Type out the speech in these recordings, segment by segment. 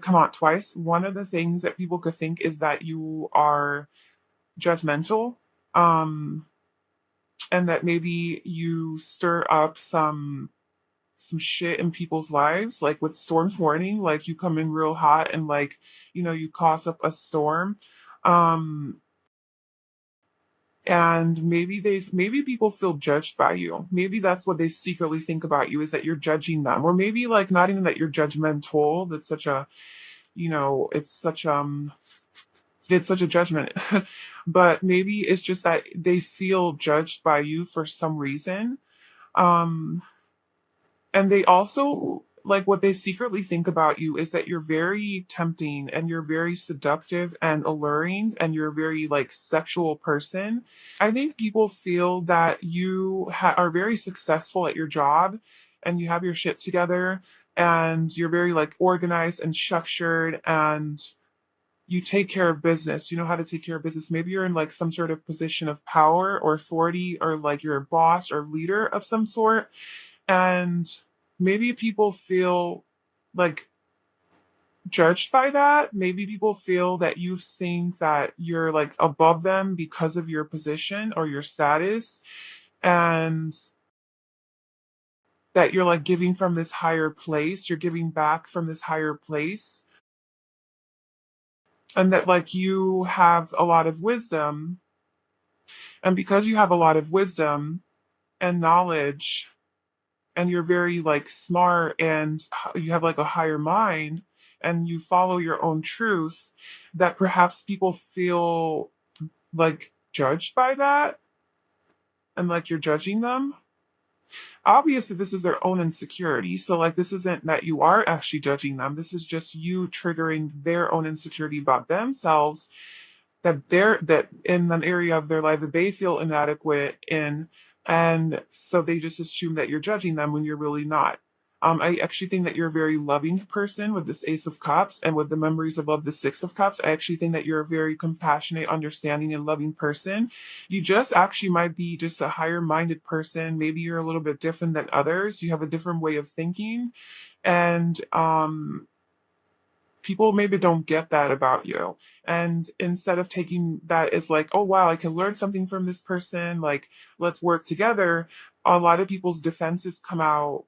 come out twice. One of the things that people could think is that you are judgmental, um, and that maybe you stir up some shit in people's lives, like with storms warning, like you come in real hot and like, you cause up a storm. Um, and maybe people feel judged by you. Maybe that's what they secretly think about you, is that you're judging them. Or maybe like not even that you're judgmental. That's such a, it's such a judgment. But maybe it's just that they feel judged by you for some reason. Um And they also, like, what they secretly think about you is that you're very tempting and you're very seductive and alluring and you're a very, like, sexual person. I think people feel that you are very successful at your job and you have your shit together and you're very, like, organized and structured and you take care of business. You know how to take care of business. Maybe you're in, like, some sort of position of power or authority, or like you're a boss or leader of some sort, and maybe people feel like judged by that. Maybe people feel that you think that you're like above them because of your position or your status, and that you're like giving from this higher place, you're giving back from this higher place, and that like you have a lot of wisdom. And because you have a lot of wisdom and knowledge, and you're very like smart and you have like a higher mind and you follow your own truth, that perhaps people feel like judged by that and like you're judging them. Obviously this is their own insecurity, so like this isn't that you are actually judging them, this is just you triggering their own insecurity about themselves, that in an area of their life that they feel inadequate in, and so they just assume that you're judging them when you're really not. I actually think that you're a very loving person with this Ace of Cups, and with the memories above the Six of Cups. I actually think that you're a very compassionate, understanding, and loving person. You just actually might be just a higher minded person. Maybe you're a little bit different than others. You have a different way of thinking, and people maybe don't get that about you. And instead of taking that as like, oh wow, I can learn something from this person, like let's work together, a lot of people's defenses come out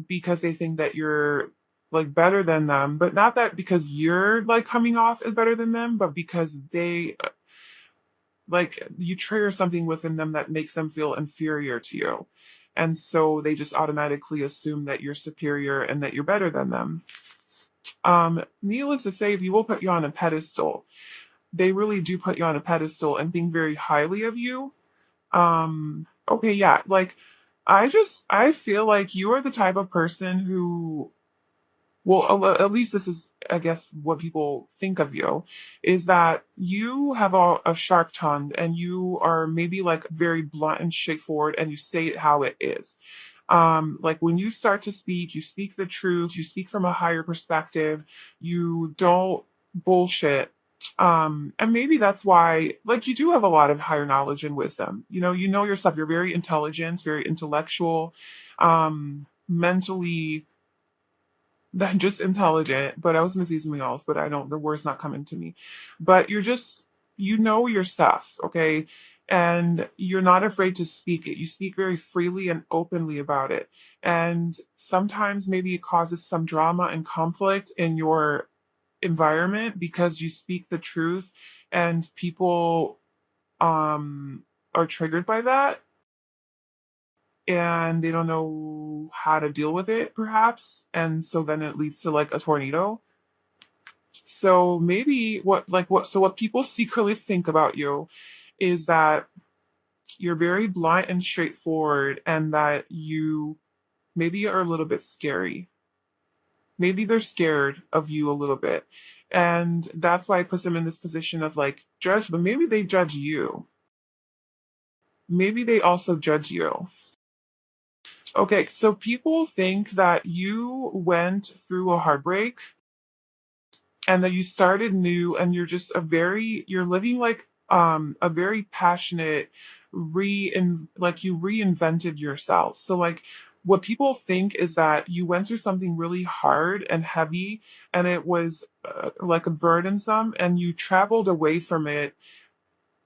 because they think that you're like better than them, but not that because you're like coming off as better than them, but because they like you trigger something within them that makes them feel inferior to you. And so they just automatically assume that you're superior and that you're better than them. Needless to say, people put you on a pedestal. They really do put you on a pedestal and think very highly of you. Okay, yeah, like I feel like you are the type of person who, well, at least this is, I guess, what people think of you, is that you have a sharp tongue and you are maybe like very blunt and straightforward and you say it how it is. Like when you start to speak, you speak the truth, you speak from a higher perspective, you don't bullshit. And maybe that's why, like, you do have a lot of higher knowledge and wisdom. You know yourself, you're very intelligent, very intellectual, mentally, than just intelligent, but I was gonna say something else, but I don't, the word's not coming to me. But you know your stuff, okay? And you're not afraid to speak it. You speak very freely and openly about it. And sometimes maybe it causes some drama and conflict in your environment because you speak the truth and people are triggered by that and they don't know how to deal with it perhaps, and so then it leads to like a tornado. So maybe what people secretly think about you is that you're very blunt and straightforward, and that you maybe are a little bit scary. Maybe they're scared of you a little bit, and that's why it puts them in this position of like judge, but maybe they judge you. Maybe they also judge you. Okay, so people think that you went through a heartbreak and that you started new, and you're living like a very passionate like you reinvented yourself. So like what people think is that you went through something really hard and heavy, and it was like a burdensome, and you traveled away from it,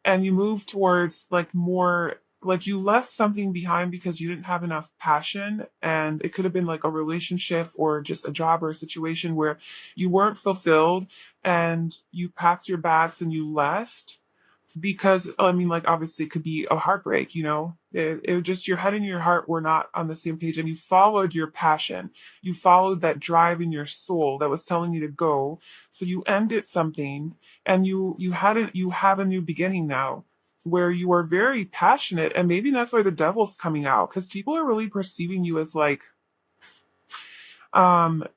and you moved towards like more, like you left something behind because you didn't have enough passion, and it could have been like a relationship or just a job or a situation where you weren't fulfilled, and you packed your bags and you left because I mean, like obviously it could be a heartbreak, it just your head and your heart were not on the same page, and you followed your passion, you followed that drive in your soul that was telling you to go. So you ended something, and you have a new beginning now, where you are very passionate, and maybe that's why the devil's coming out, because people are really perceiving you as like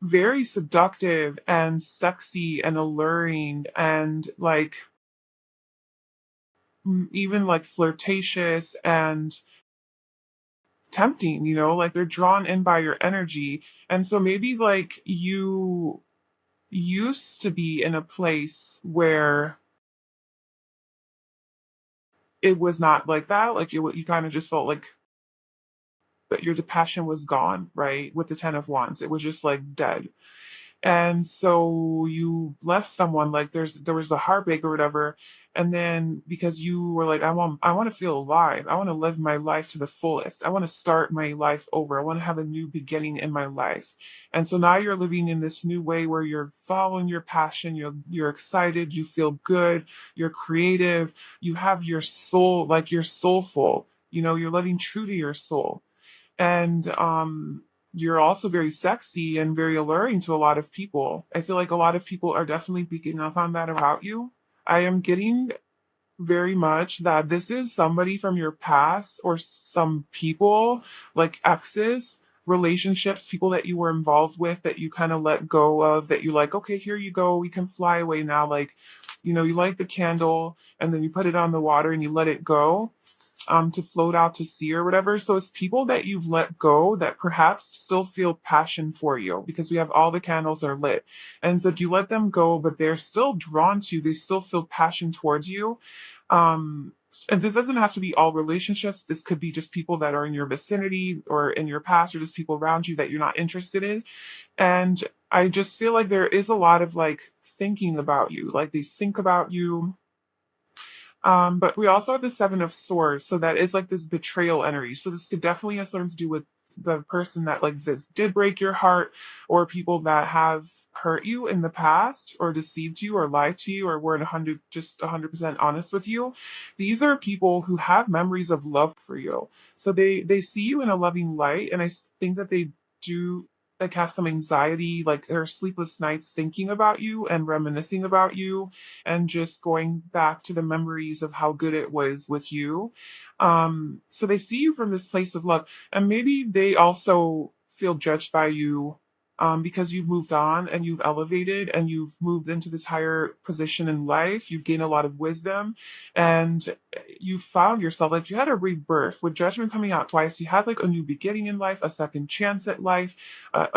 very seductive and sexy and alluring, and like even like flirtatious and tempting, like they're drawn in by your energy. And so maybe like you used to be in a place where it was not like that. Like you kind of just felt like that your passion was gone, right? With the 10 of Wands, it was just like dead. And so you left someone, like there was a heartbreak or whatever, and then because you were like, I want to feel alive, I want to live my life to the fullest, I want to start my life over, I want to have a new beginning in my life. And so now you're living in this new way where you're following your passion, you're excited, you feel good, you're creative, you have your soul, like you're soulful, you're living true to your soul. And you're also very sexy and very alluring to a lot of people. I feel like a lot of people are definitely picking up on that about you. I am getting very much that this is somebody from your past, or some people like exes, relationships, people that you were involved with that you kind of let go of, that you like, okay, here you go, we can fly away now. Like, you light the candle and then you put it on the water and you let it go, to float out to sea or whatever. So it's people that you've let go that perhaps still feel passion for you, because we have all the candles are lit. And so if you let them go, but they're still drawn to you, they still feel passion towards you. Um, and this doesn't have to be all relationships. This could be just people that are in your vicinity or in your past, or just people around you that you're not interested in. And I just feel like there is a lot of like thinking about you, like they think about you. But we also have the Seven of Swords, so that is like this betrayal energy. So this could definitely have something to do with the person that like this did break your heart, or people that have hurt you in the past, or deceived you, or lied to you, or weren't 100% honest with you. These are people who have memories of love for you. So they see you in a loving light, and I think that they do like have some anxiety, like there are sleepless nights thinking about you and reminiscing about you, and just going back to the memories of how good it was with you. So they see you from this place of love, and maybe they also feel judged by you, because you've moved on and you've elevated and you've moved into this higher position in life. You've gained a lot of wisdom, and you found yourself like you had a rebirth with Judgment coming out twice. You had like a new beginning in life, a second chance at life,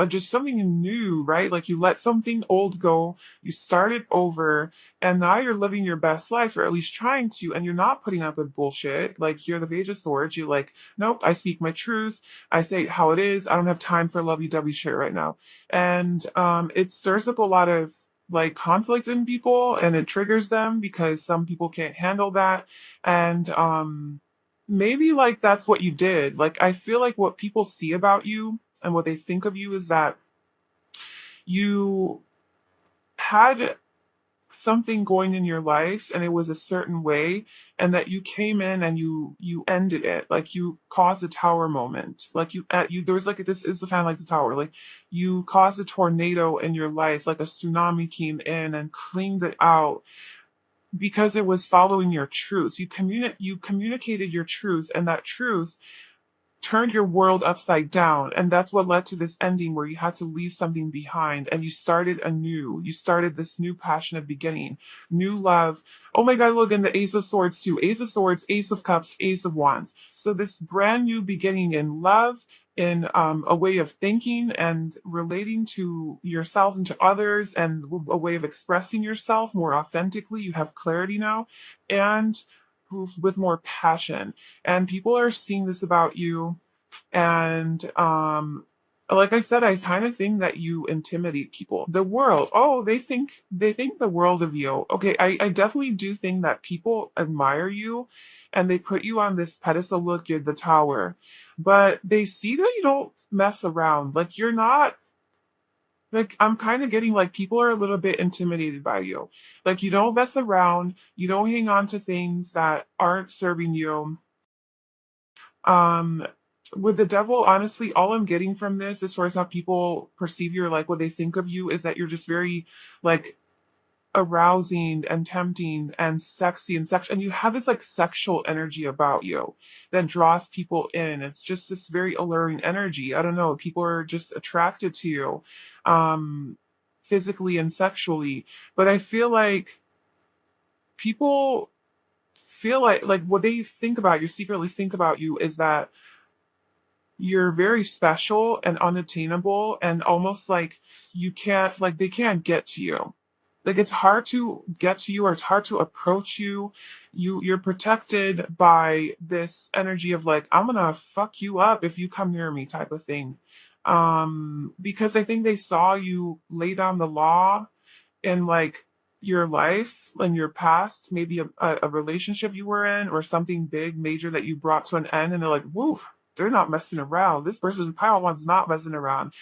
just something new, right? Like you let something old go, you started over, and now you're living your best life, or at least trying to, and you're not putting up with bullshit. Like you're the Page of Swords. You're like, nope, I speak my truth. I say it how it is. I don't have time for lovey-dovey shit right now. And it stirs up a lot of like conflict in people, and it triggers them because some people can't handle that. And maybe like that's what you did. Like I feel like what people see about you and what they think of you is that you had something going in your life and it was a certain way, and that you came in and you ended it, like you caused a tower moment, like you there was like this is the fan like the tower, like you caused a tornado in your life, like a tsunami came in and cleaned it out, because it was following your truth. You communicated your truth, and that truth turned your world upside down. And that's what led to this ending where you had to leave something behind and you started anew. You started this new passionate beginning, new love. Oh my God, look, and the Ace of Swords too. Ace of Swords, Ace of Cups, Ace of Wands. So this brand new beginning in love, in a way of thinking and relating to yourself and to others, and a way of expressing yourself more authentically. You have clarity now, and with more passion, and people are seeing this about you. And Like I said, I kind of think that you intimidate people. The world, oh, they think the world of you. Okay, I definitely do think that people admire you and they put you on this pedestal. Look, you're the tower. But they see that you don't mess around. Like you're not like I'm kind of getting like people are a little bit intimidated by you. Like you don't mess around, you don't hang on to things that aren't serving you. Um, with the devil, honestly, all I'm getting from this, as far as how people perceive you or like what they think of you, is that you're just very like arousing and tempting and sexy and sex, and you have this like sexual energy about you that draws people in. It's just this very alluring energy. I don't know, people are just attracted to you, um, physically and sexually. But I feel like people feel like what they think about you, secretly think about you, is that you're very special and unattainable and almost like you can't like they can't get to you. Like it's hard to get to you or it's hard to approach you. You're protected by this energy of like I'm gonna fuck you up if you come near me type of thing. Because I think they saw you lay down the law in like your life and your past, maybe a relationship you were in or something big, major that you brought to an end, and they're like, woo, they're not messing around. This person, Pile one's not messing around.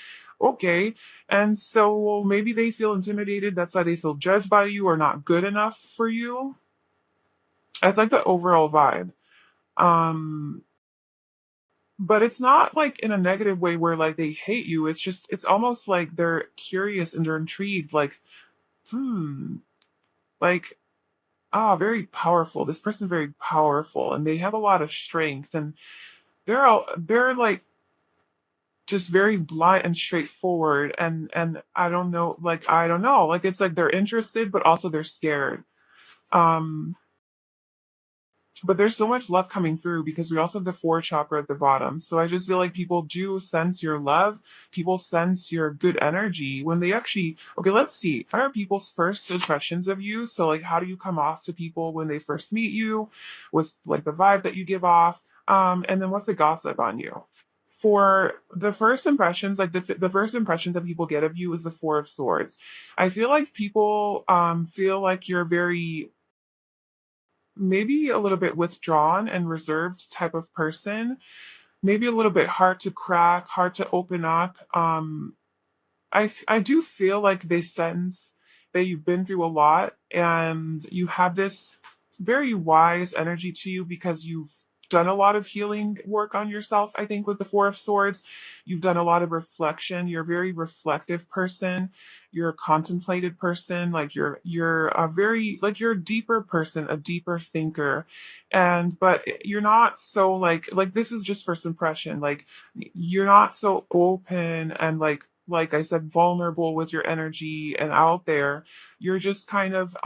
Okay. And so maybe they feel intimidated. That's why they feel judged by you or not good enough for you. That's like the overall vibe. Um, but it's not like in a negative way where like they hate you. It's just, it's almost like they're curious and they're intrigued. Like, hmm, like very powerful. This person's very powerful and they have a lot of strength and they're like just very blunt and straightforward and I don't know. Like it's like they're interested but also they're scared. Um but there's so much love coming through because we also have the fourth chakra at the bottom. So I just feel like people do sense your love. People sense your good energy when they actually, okay, let's see. What are people's first impressions of you? So, like, how do you come off to people when they first meet you? What's like the vibe that you give off? And then what's the gossip on you? For the first impressions, like the first impressions that people get of you is the Four of Swords. I feel like people feel like you're very maybe a little bit withdrawn and reserved type of person, maybe a little bit hard to crack, hard to open up. I do feel like they sense that you've been through a lot and you have this very wise energy to you because you've done a lot of healing work on yourself. I think with the Four of Swords, you've done a lot of reflection. You're a very reflective person. You're a contemplated person. Like you're a very like you're a deeper person, a deeper thinker. And but you're not so like this is just first impression. Like you're not so open and like I said, vulnerable with your energy and out there. You're just kind of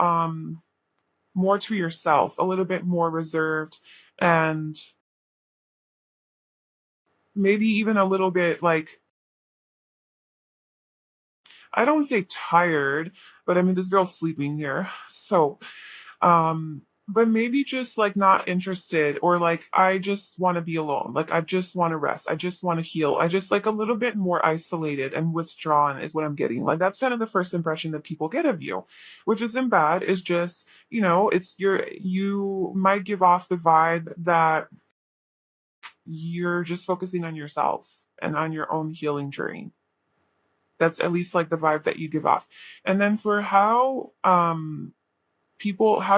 more to yourself, a little bit more reserved, and maybe even a little bit like I don't want to say tired, but I mean this girl's sleeping here. So but maybe just like not interested or like I just want to be alone. Like I just want to rest. I just want to heal. I just like a little bit more isolated and withdrawn is what I'm getting. Like that's kind of the first impression that people get of you, which isn't bad. It's just, it's you might give off the vibe that you're just focusing on yourself and on your own healing journey. That's at least like the vibe that you give off. And then for how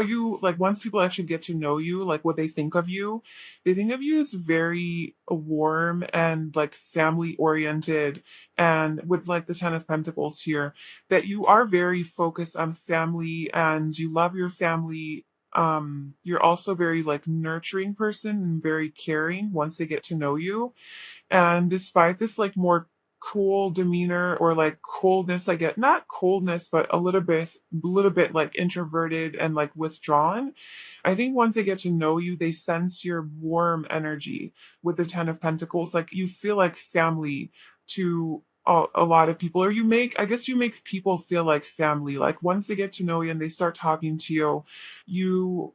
you like once people actually get to know you, like what they think of you as very warm and like family oriented, and with like the Ten of Pentacles here, that you are very focused on family and you love your family. You're also very like nurturing person and very caring once they get to know you. And despite this like more cool demeanor or like coldness, I get not coldness, but a little bit like introverted and like withdrawn. I think once they get to know you, they sense your warm energy with the Ten of Pentacles. Like you feel like family to a lot of people, or I guess you make people feel like family. Like once they get to know you and they start talking to you, you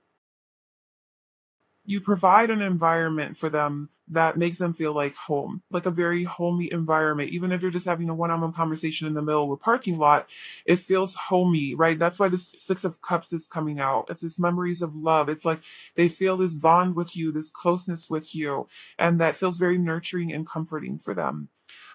you provide an environment for them that makes them feel like home, like a very homey environment. Even if you're just having a one-on-one conversation in the middle of a parking lot, it feels homey, right? That's why this Six of Cups is coming out. It's this memories of love. It's like they feel this bond with you, this closeness with you, and that feels very nurturing and comforting for them.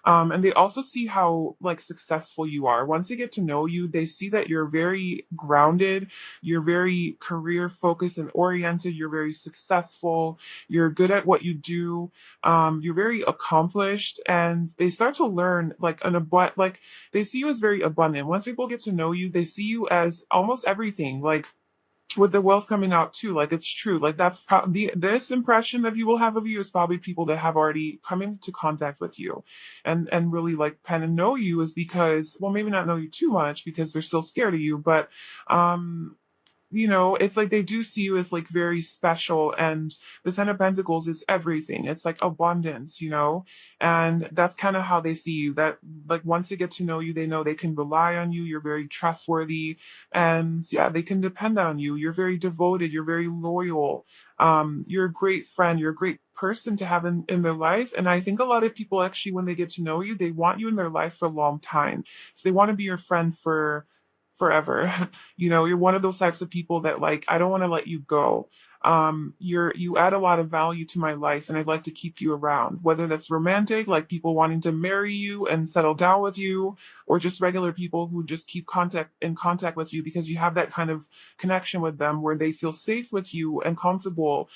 And they also see how like successful you are. Once they get to know you, they see that you're very grounded, you're very career focused and oriented, you're very successful, you're good at what you do, you're very accomplished, and they start to learn like like they see you as very abundant. Once people get to know you, they see you as almost everything. Like with the wealth coming out too, like it's true, like that's probably this impression that you will have of you is probably people that have already come into contact with you and really like kind of know you, is because, well, maybe not know you too much because they're still scared of you, but um it's like they do see you as like very special, and the Ten of Pentacles is everything. It's like abundance. And that's kind of how they see you. That like once they get to know you, they know they can rely on you. You're very trustworthy, and yeah, they can depend on you. You're very devoted. You're very loyal. You're a great friend. You're a great person to have in their life. And I think a lot of people actually, when they get to know you, they want you in their life for a long time. So they want to be your friend for forever. You're one of those types of people that like, I don't want to let you go. You add a lot of value to my life, and I'd like to keep you around, whether that's romantic, like people wanting to marry you and settle down with you, or just regular people who just keep contact with you because you have that kind of connection with them where they feel safe with you and comfortable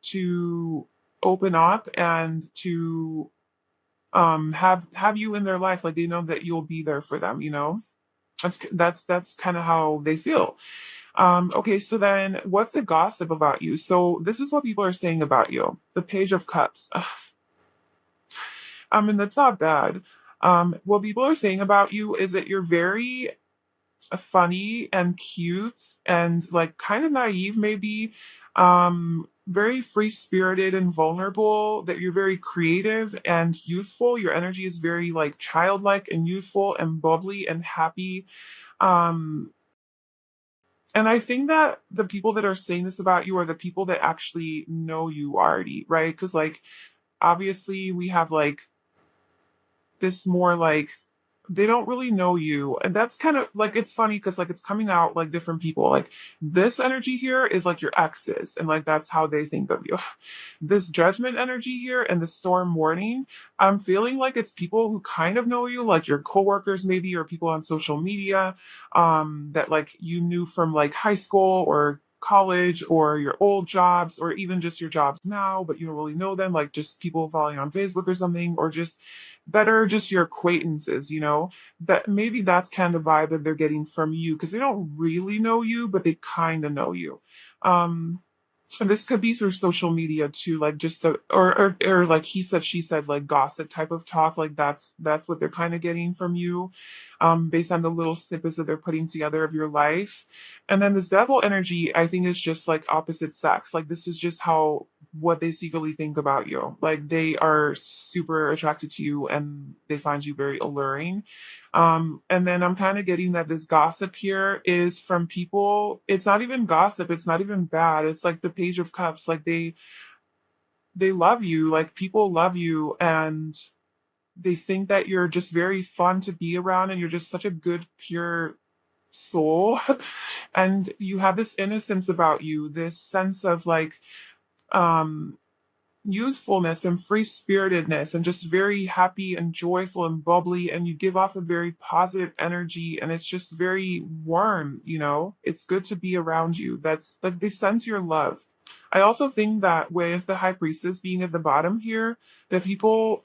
to open up and to have you in their life. Like they know that you'll be there for them. That's kind of how they feel. Okay, so then what's the gossip about you? So this is what people are saying about you. The Page of Cups. I mean, that's not bad. What people are saying about you is that you're very funny and cute and like kind of naive, maybe. Very free spirited and vulnerable, that you're very creative and youthful. Your energy is very like childlike and youthful and bubbly and happy. Um, and I think that the people that are saying this about you are the people that actually know you already, right? Because, like, obviously, we have like this more like they don't really know you, and that's kind of like it's funny because like it's coming out like different people. Like this energy here is like your exes, and like that's how they think of you. This judgment energy here and the storm warning, I'm feeling like it's people who kind of know you, like your coworkers maybe, or people on social media, that like you knew from like high school or college or your old jobs, or even just your jobs now, but you don't really know them, like just people following on Facebook or something, or just better just your acquaintances. That maybe that's kind of vibe that they're getting from you because they don't really know you, but they kind of know you. um and this could be through social media too, like just the or like he said, she said, like gossip type of talk. Like that's what they're kind of getting from you, based on the little snippets that they're putting together of your life. And then this devil energy, I think, is just like opposite sex. Like this is just how what they secretly think about you. Like they are super attracted to you and they find you very alluring. And then I'm kind of getting that this gossip here is from people. It's not even gossip. It's not even bad. It's like the Page of Cups. Like they love you. Like people love you, and they think that you're just very fun to be around, and you're just such a good, pure soul. And you have this innocence about you, this sense of like um youthfulness and free spiritedness, and just very happy and joyful and bubbly, and you give off a very positive energy, and it's just very warm. It's good to be around you. That's like they sense your love. I also think that with the High Priestess being at the bottom here, that people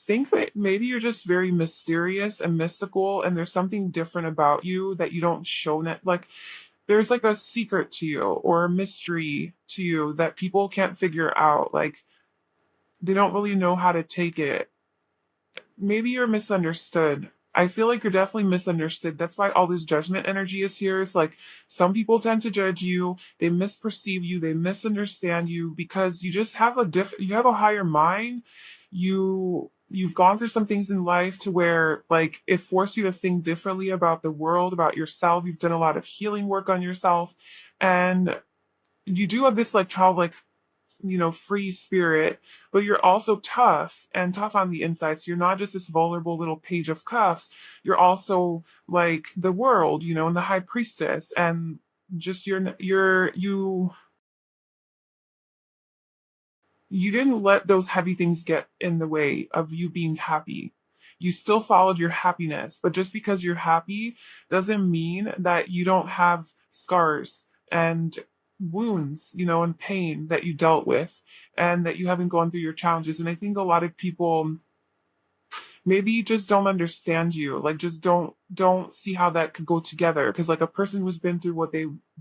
think that maybe you're just very mysterious and mystical, and there's something different about you that you don't show net. Like there's like a secret to you or a mystery to you that people can't figure out. Like they don't really know how to take it. Maybe you're misunderstood. I feel like you're definitely misunderstood. That's why all this judgment energy is here. It's like some people tend to judge you, they misperceive you, they misunderstand you because you just have you have a higher mind. You've gone through some things in life to where like it forced you to think differently about the world, about yourself. You've done a lot of healing work on yourself. And you do have this like childlike, free spirit, but you're also tough and tough on the inside. So you're not just this vulnerable little page of cups. You're also like the world, and the high priestess, and just you didn't let those heavy things get in the way of you being happy. You still followed your happiness, but just because you're happy doesn't mean that you don't have scars and wounds, and pain that you dealt with and that you haven't gone through your challenges. And I think a lot of people maybe just don't understand you, like just don't see how that could go together, because like a person who's been through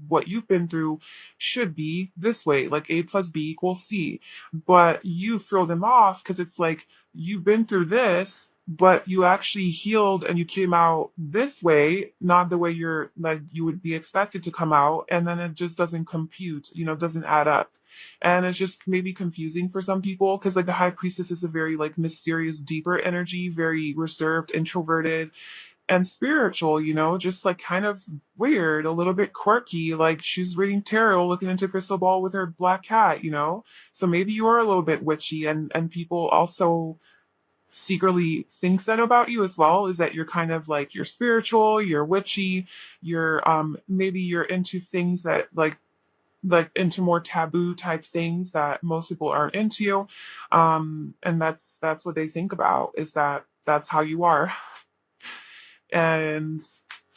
what you've been through should be this way, like A plus B equals C, but you throw them off because it's like you've been through this, but you actually healed and you came out this way, not the way you're like you would be expected to come out, and then it just doesn't compute, doesn't add up. And it's just maybe confusing for some people because like the high priestess is a very like mysterious, deeper energy, very reserved, introverted, and spiritual, just like kind of weird, a little bit quirky, like she's reading tarot, looking into crystal ball with her black cat. So maybe you are a little bit witchy, and people also secretly think that about you as well, is that you're kind of like you're spiritual, you're witchy, you're maybe you're into things that like into more taboo type things that most people aren't into, and that's what they think about, is that that's how you are. And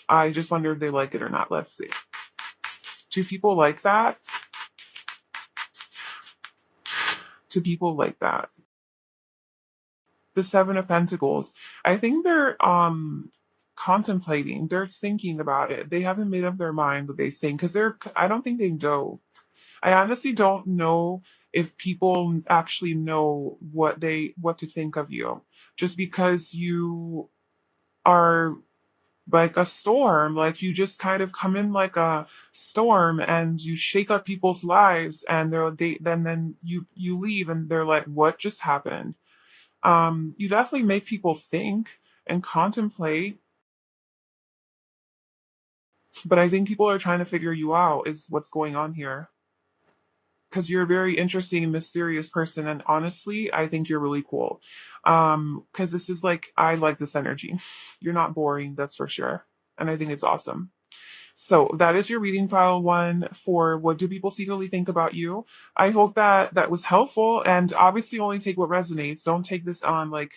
I just wonder if they like it or not. Let's see. Do people like that? Do people like that? The Seven of Pentacles. I think they're contemplating, they're thinking about it, they haven't made up their mind what they think, because I don't think they know. I honestly don't know if people actually know what to think of you, just because you are like a storm, like you just kind of come in like a storm and you shake up people's lives, and then you leave and they're like, what just happened? You definitely make people think and contemplate, but I think people are trying to figure you out, is what's going on here, because you're a very interesting and mysterious person, and honestly I think you're really cool. Because this is like, I like this energy. You're not boring, that's for sure, and I think it's awesome. So that is your reading file one for what do people secretly think about you. I hope that that was helpful, and obviously only take what resonates. Don't take this on like,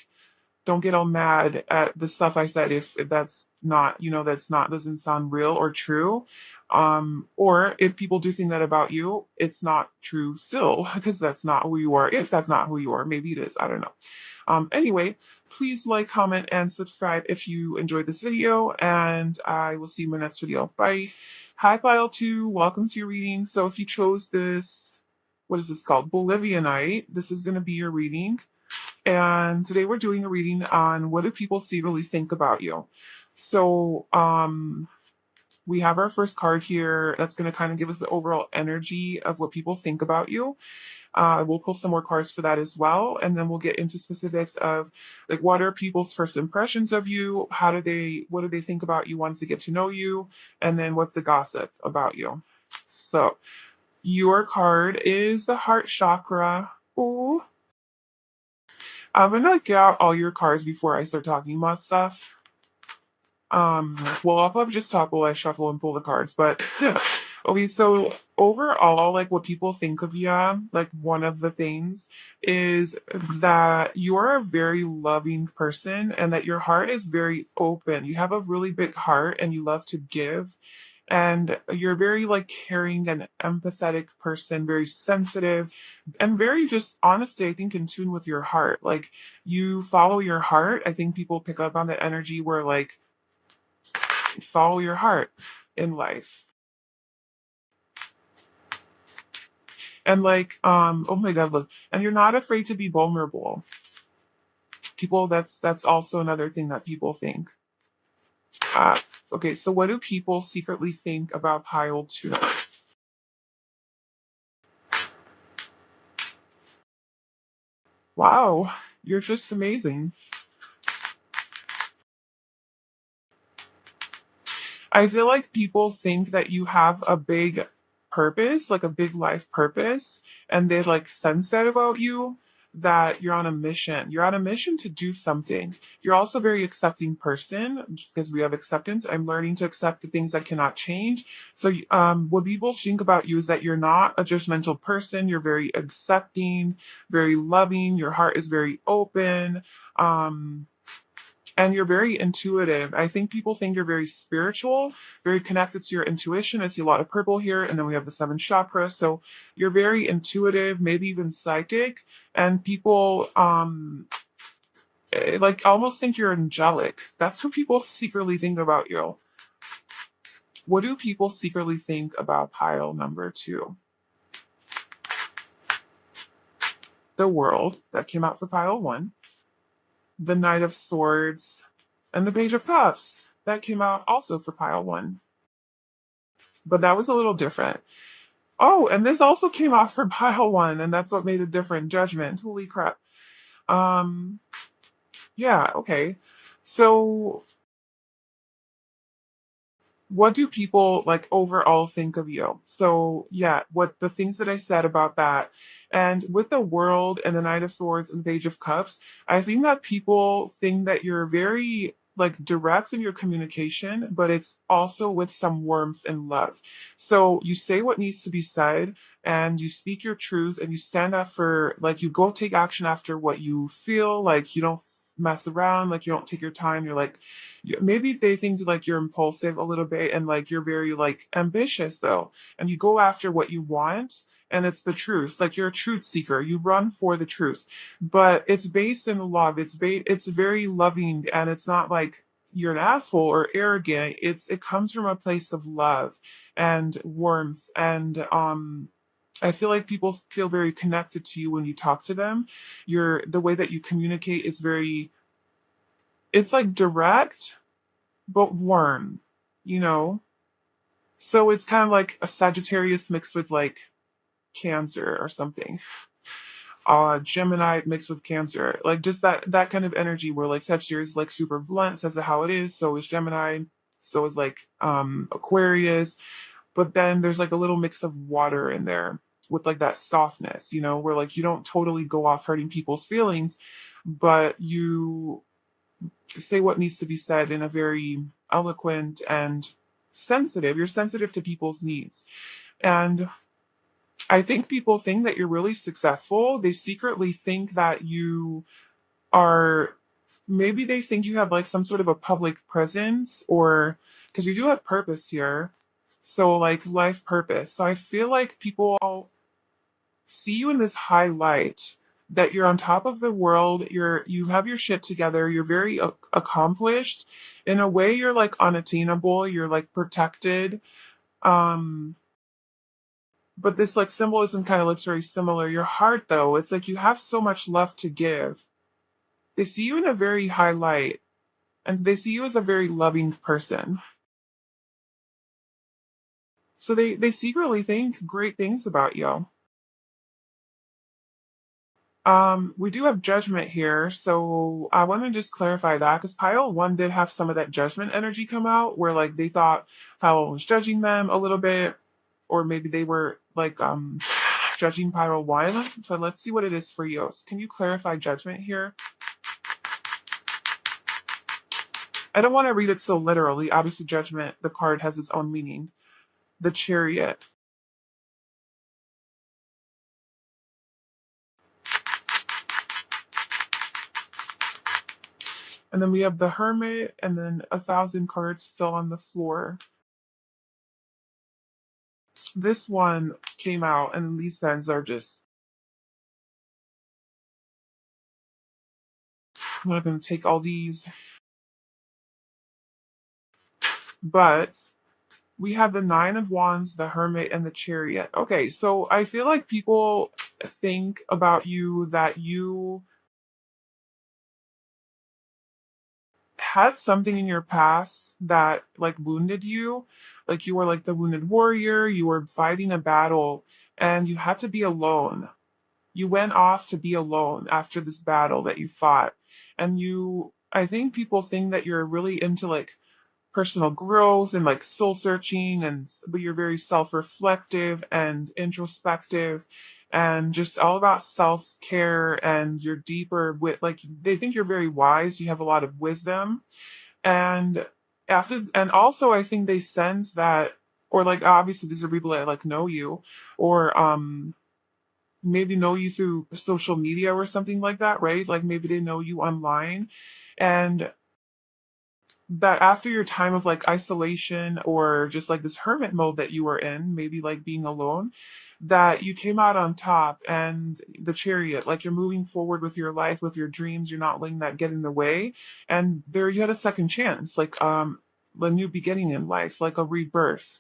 don't get all mad at the stuff I said if that's not, that's not, doesn't sound real or true. Or if people do think that about you, it's not true still, because that's not who you are. If that's not who you are, maybe it is. I don't know. Anyway, please like, comment, and subscribe if you enjoyed this video, and I will see you in my next video. Bye. Hi, File 2. Welcome to your reading. So if you chose this, what is this called? Bolivianite. This is going to be your reading. And today we're doing a reading on what do people secretly think about you. So we have our first card here that's going to kind of give us the overall energy of what people think about you. We'll pull some more cards for that as well, and then we'll get into specifics of like what are people's first impressions of you, what do they think about you once they get to know you, and then what's the gossip about you. So your card is the heart chakra. Ooh. I'm gonna get out all your cards before I start talking about stuff. Well, I'll probably just talk while I shuffle and pull the cards, but okay, so overall, like what people think of you, like one of the things is that you are a very loving person and that your heart is very open. You have a really big heart and you love to give. And you're very like caring and empathetic person, very sensitive, and very just honestly, I think in tune with your heart. Like you follow your heart. I think people pick up on the energy where like follow your heart in life. And like, oh my God, look, and you're not afraid to be vulnerable. People, that's also another thing that people think. Uh, okay, so what do people secretly think about pile 2? Wow, you're just amazing. I feel like people think that you have a big purpose, like a big life purpose, and they like sense that about you, that you're on a mission. You're on a mission to do something. You're also a very accepting person because we have acceptance. I'm learning to accept the things I cannot change. So, what people think about you is that you're not a judgmental person. You're very accepting, very loving. Your heart is very open. Um, and you're very intuitive. I think people think you're very spiritual, very connected to your intuition. I see a lot of purple here, and then we have the seven chakras. So you're very intuitive, maybe even psychic, and people like almost think you're angelic. That's what people secretly think about you. What do people secretly think about pile number 2? The World, that came out for pile 1. The Knight of Swords, and the Page of Cups, that came out also for pile 1. But that was a little different. Oh, and this also came out for pile 1, and that's what made it different. Judgment. Holy crap. Um, yeah, okay. So what do people like overall think of you? So yeah, what the things that I said about that. And with the World and the Knight of Swords and the Page of Cups, I think that people think that you're very like direct in your communication, but it's also with some warmth and love. So you say what needs to be said, and you speak your truth, and you stand up for, like, you go take action after what you feel. Like, you don't mess around, like you don't take your time. You're like, maybe they think like you're impulsive a little bit, and like you're very like ambitious though, and you go after what you want, and it's the truth. Like, you're a truth seeker, you run for the truth, but it's based in love. It's very loving, and it's not like you're an asshole or arrogant. It comes from a place of love and warmth, and I feel like people feel very connected to you when you talk to them. The way that you communicate is very, it's like direct but warm, you know? So it's kind of like a Sagittarius mixed with like Cancer or something. Gemini mixed with Cancer. Like just that kind of energy where like Sagittarius is like super blunt, says it how it is, so is Gemini, so is like Aquarius. But then there's like a little mix of water in there with like that softness, where like you don't totally go off hurting people's feelings, but you say what needs to be said in a very eloquent and sensitive. You're sensitive to people's needs. And I think people think that you're really successful. They secretly think that you are, maybe they think you have like some sort of a public presence, or because you do have purpose here. So, like, life purpose. So, I feel like people all see you in this high light, that you're on top of the world, you have your shit together, you're very accomplished. In a way, you're like unattainable, you're like protected. Um but this like symbolism kind of looks very similar. Your heart though, it's like you have so much love to give. They see you in a very high light, and they see you as a very loving person. So they secretly think great things about you. We do have judgment here, so I want to just clarify that because pile 1 did have some of that judgment energy come out, where like they thought pile 1 was judging them a little bit, or maybe they were like judging pile 1. So let's see what it is for you. So can you clarify judgment here? I don't want to read it so literally. Obviously, judgment, the card has its own meaning. The Chariot. And then we have the Hermit, and then 1,000 cards fell on the floor. This one came out, and these fans are just. I'm not going to take all these. But we have the Nine of Wands, the Hermit, and the Chariot. Okay, so I feel like people think about you that you had something in your past that like wounded you. Like you were like the wounded warrior, you were fighting a battle, and you had to be alone. You went off to be alone after this battle that you fought. And I think people think that you're really into like personal growth and like soul searching, and but you're very self-reflective and introspective and just all about self-care, and you're deeper with like they think you're very wise, you have a lot of wisdom. And and also I think they sense that, or like obviously these are people that like know you, or maybe know you through social media or something like that, right? Like maybe they know you online. And that after your time of like isolation or just like this hermit mode that you were in, maybe like being alone, that you came out on top, and the chariot, like you're moving forward with your life, with your dreams, you're not letting that get in the way. And there you had a second chance, like a new beginning in life, like a rebirth.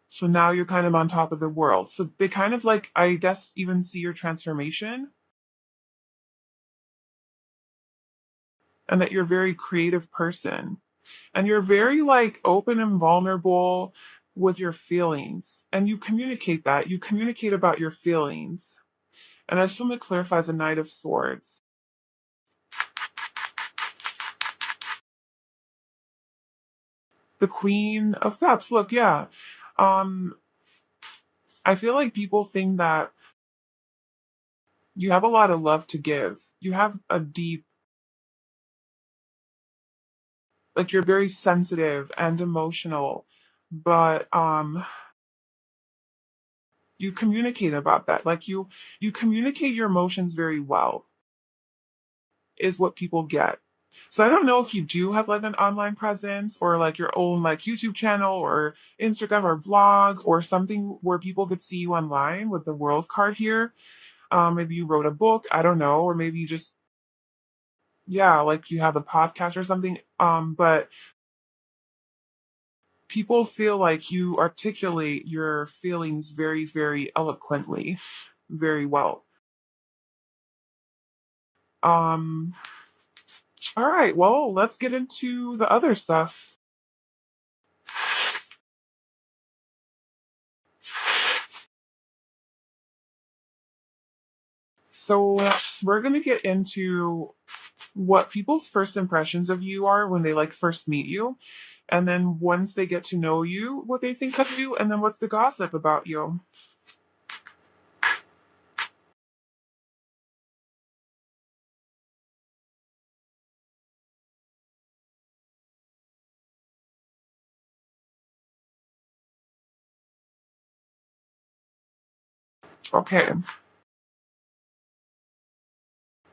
So now you're kind of on top of the world. So they kind of like, I guess, even see your transformation, and that you're a very creative person. And you're very like open and vulnerable with your feelings. And you communicate that. You communicate about your feelings. And I just want to clarify as a Knight of Swords. The Queen of Cups. Look, yeah. Um, I feel like people think that you have a lot of love to give. You have a deep, like you're very sensitive and emotional, but you communicate about that. Like you communicate your emotions very well, is what people get. So I don't know if you do have like an online presence or like your own like YouTube channel or Instagram or blog or something where people could see you online with the world card here. Maybe you wrote a book, I don't know, or maybe you just, yeah, like you have a podcast or something. But people feel like you articulate your feelings very, very eloquently, very well. Um, all right, well, let's get into the other stuff. So we're gonna get into what people's first impressions of you are when they like first meet you, and then once they get to know you, what they think of you, and then what's the gossip about you. Okay,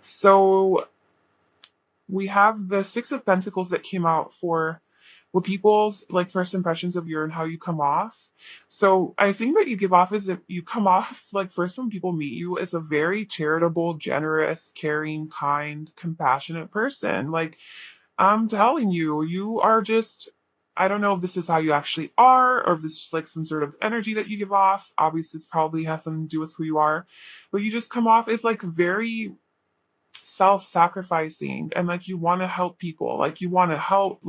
so we have the Six of Pentacles that came out for what people's like first impressions of you and how you come off. So I think that you give off is, if you come off like first when people meet you, as a very charitable, generous, caring, kind, compassionate person. Like I'm telling you, you are just, I don't know if this is how you actually are or if this is just like some sort of energy that you give off. Obviously, it's probably has something to do with who you are, but you just come off as like very self-sacrificing, and like you want to help people, like you want to help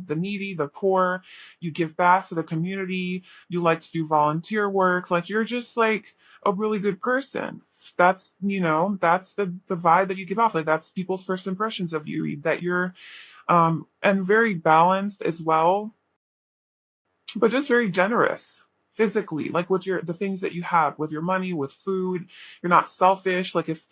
the needy, the poor. You give back to the community, you like to do volunteer work, like you're just like a really good person. That's, that's the vibe that you give off. Like that's people's first impressions of you, that you're and very balanced as well, but just very generous physically, like with your the things that you have, with your money, with food. You're not selfish. Like if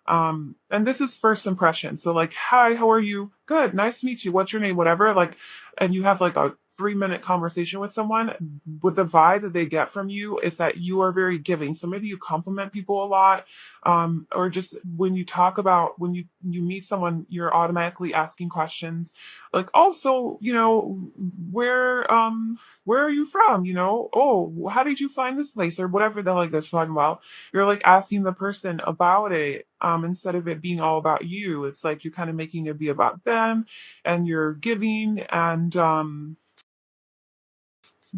and this is first impression. So like, hi, how are you? Good, nice to meet you. What's your name? Whatever. Like, and you have like a 3-minute conversation with someone, with the vibe that they get from you is that you are very giving. So maybe you compliment people a lot, or just when you talk about when you meet someone, you're automatically asking questions like, also, where are you from? Oh, how did you find this place or whatever the like that's talking about. You're like asking the person about it, instead of it being all about you. It's like you're kind of making it be about them, and you're giving, and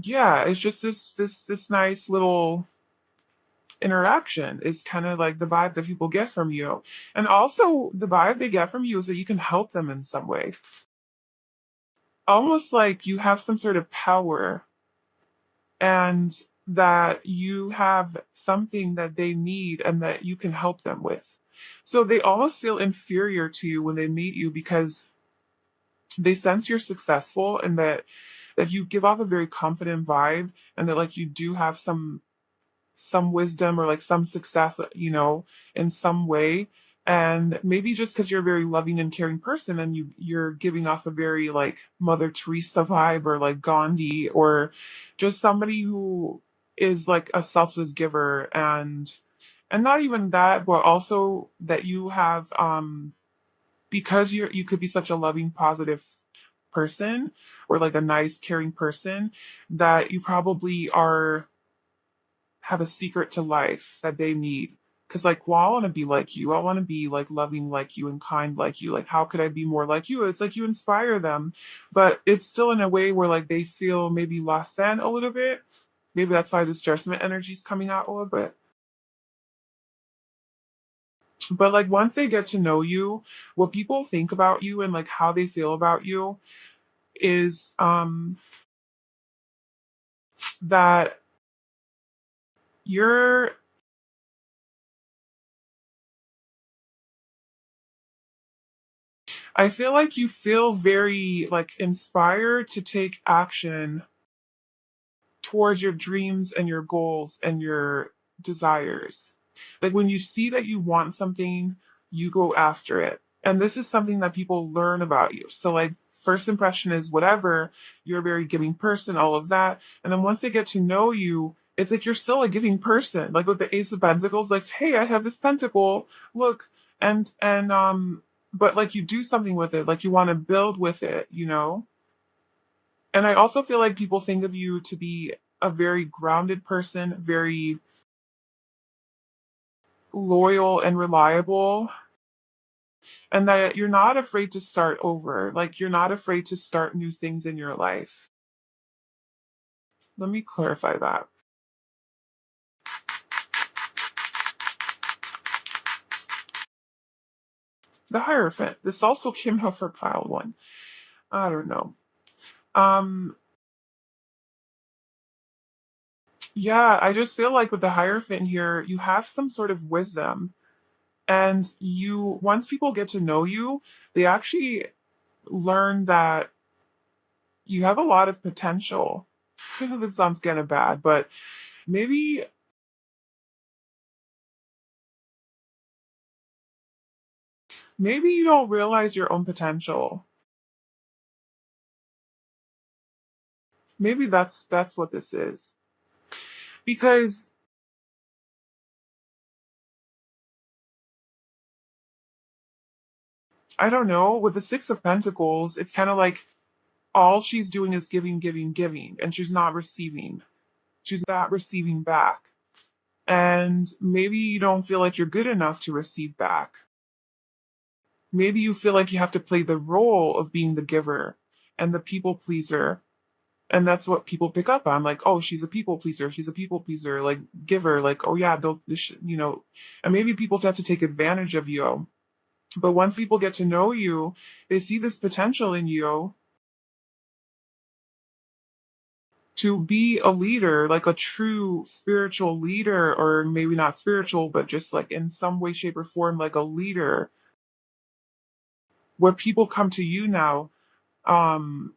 yeah, it's just this nice little interaction is kind of like the vibe that people get from you. And also the vibe they get from you is that you can help them in some way, almost like you have some sort of power, and that you have something that they need and that you can help them with. So they almost feel inferior to you when they meet you, because they sense you're successful, and that you give off a very confident vibe, and that like you do have some wisdom or like some success, in some way. And maybe just because you're a very loving and caring person, and you're giving off a very like Mother Teresa vibe, or like Gandhi, or just somebody who is like a selfless giver. And not even that, but also that you have, because you could be such a loving, positive person, or like a nice, caring person, that you probably are have a secret to life that they need. Because, like, well, I want to be like you. I want to be like loving like you and kind like you. Like, how could I be more like you? It's like you inspire them, but it's still in a way where like they feel maybe less than a little bit. Maybe that's why this judgment energy is coming out a little bit. But like once they get to know you, what people think about you and like how they feel about you is that you're I feel like you feel very like inspired to take action towards your dreams and your goals and your desires. Like when you see that you want something, you go after it. And this is something that people learn about you. So, like, first impression is whatever, you're a very giving person, all of that. And then once they get to know you, it's like you're still a giving person. Like with the Ace of Pentacles, like, hey, I have this pentacle, look, but like you do something with it, like you want to build with it. And I also feel like people think of you to be a very grounded person, very loyal and reliable, and that you're not afraid to start over. Like, you're not afraid to start new things in your life. Let me clarify that. The Hierophant. This also came out for pile one. I don't know. Um, yeah, I just feel like with the Hierophant here, you have some sort of wisdom. And once people get to know you, they actually learn that you have a lot of potential. That sounds kind of bad, but maybe maybe you don't realize your own potential. Maybe that's what this is. Because I don't know, with the 6 of Pentacles, it's kind of like all she's doing is giving, giving, giving, and she's not receiving. She's not receiving back. And maybe you don't feel like you're good enough to receive back. Maybe you feel like you have to play the role of being the giver and the people pleaser. And that's what people pick up on. Like, oh, she's a people pleaser. He's a people pleaser. Like, giver. Like, oh, yeah, and maybe people have to take advantage of you. But once people get to know you, they see this potential in you to be a leader, like a true spiritual leader, or maybe not spiritual, but just like in some way, shape, or form, like a leader, where people come to you now, um,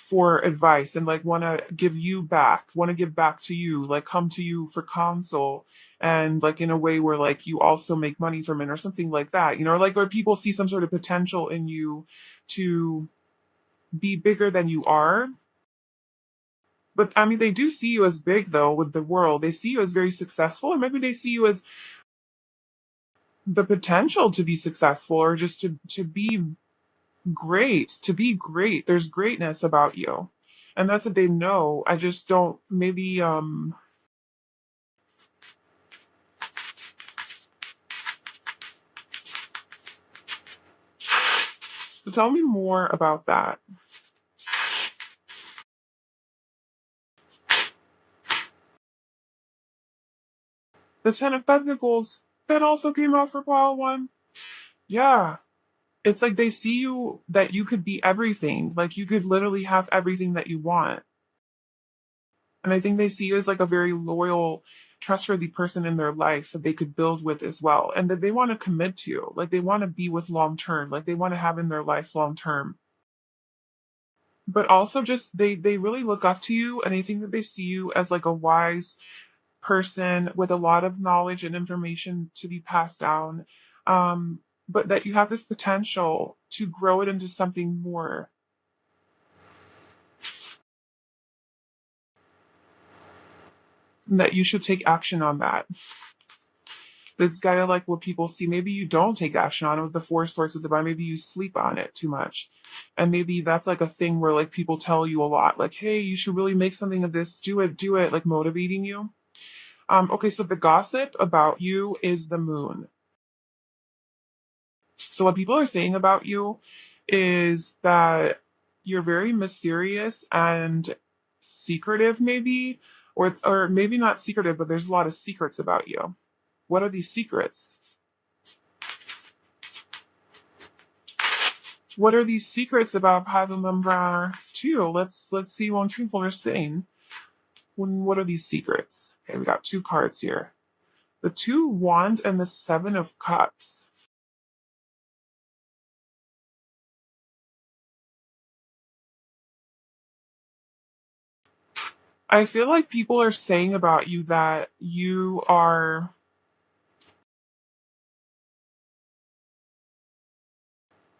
for advice, and like want to give you back, want to give back to you, like come to you for counsel, and like in a way where like you also make money from it, or something like that, like where people see some sort of potential in you to be bigger than you are. But I mean, they do see you as big, though, with the world. They see you as very successful, and maybe they see you as the potential to be successful, or just to be great, to be great. There's greatness about you. And that's what they know. I just don't, maybe, so tell me more about that. The Ten of Pentacles, that also came out for pile one. Yeah. It's like they see you, that you could be everything. Like you could literally have everything that you want. And I think they see you as like a very loyal, trustworthy person in their life that they could build with as well. And that they want to commit to. Like they want to be with long term. Like they want to have in their life long term. but also just they really look up to you, and I think that they see you as like a wise person with a lot of knowledge and information to be passed down. Um, but that you have this potential to grow it into something more, and that you should take action on that. It's kind of like what people see. Maybe you don't take action on it with the four swords of the mind. Maybe you sleep on it too much. And maybe that's like a thing where like people tell you a lot, like, hey, you should really make something of this, do it, like motivating you. Okay, so the gossip about you is the moon. So what people are saying about you is that you're very mysterious and secretive, maybe, or maybe not secretive, but there's a lot of secrets about you. What are these secrets? What are these secrets about pile number two? Let's see one truthful thing. What are these secrets? Okay, we got two cards here. The two wands and the seven of cups. I feel like people are saying about you that you are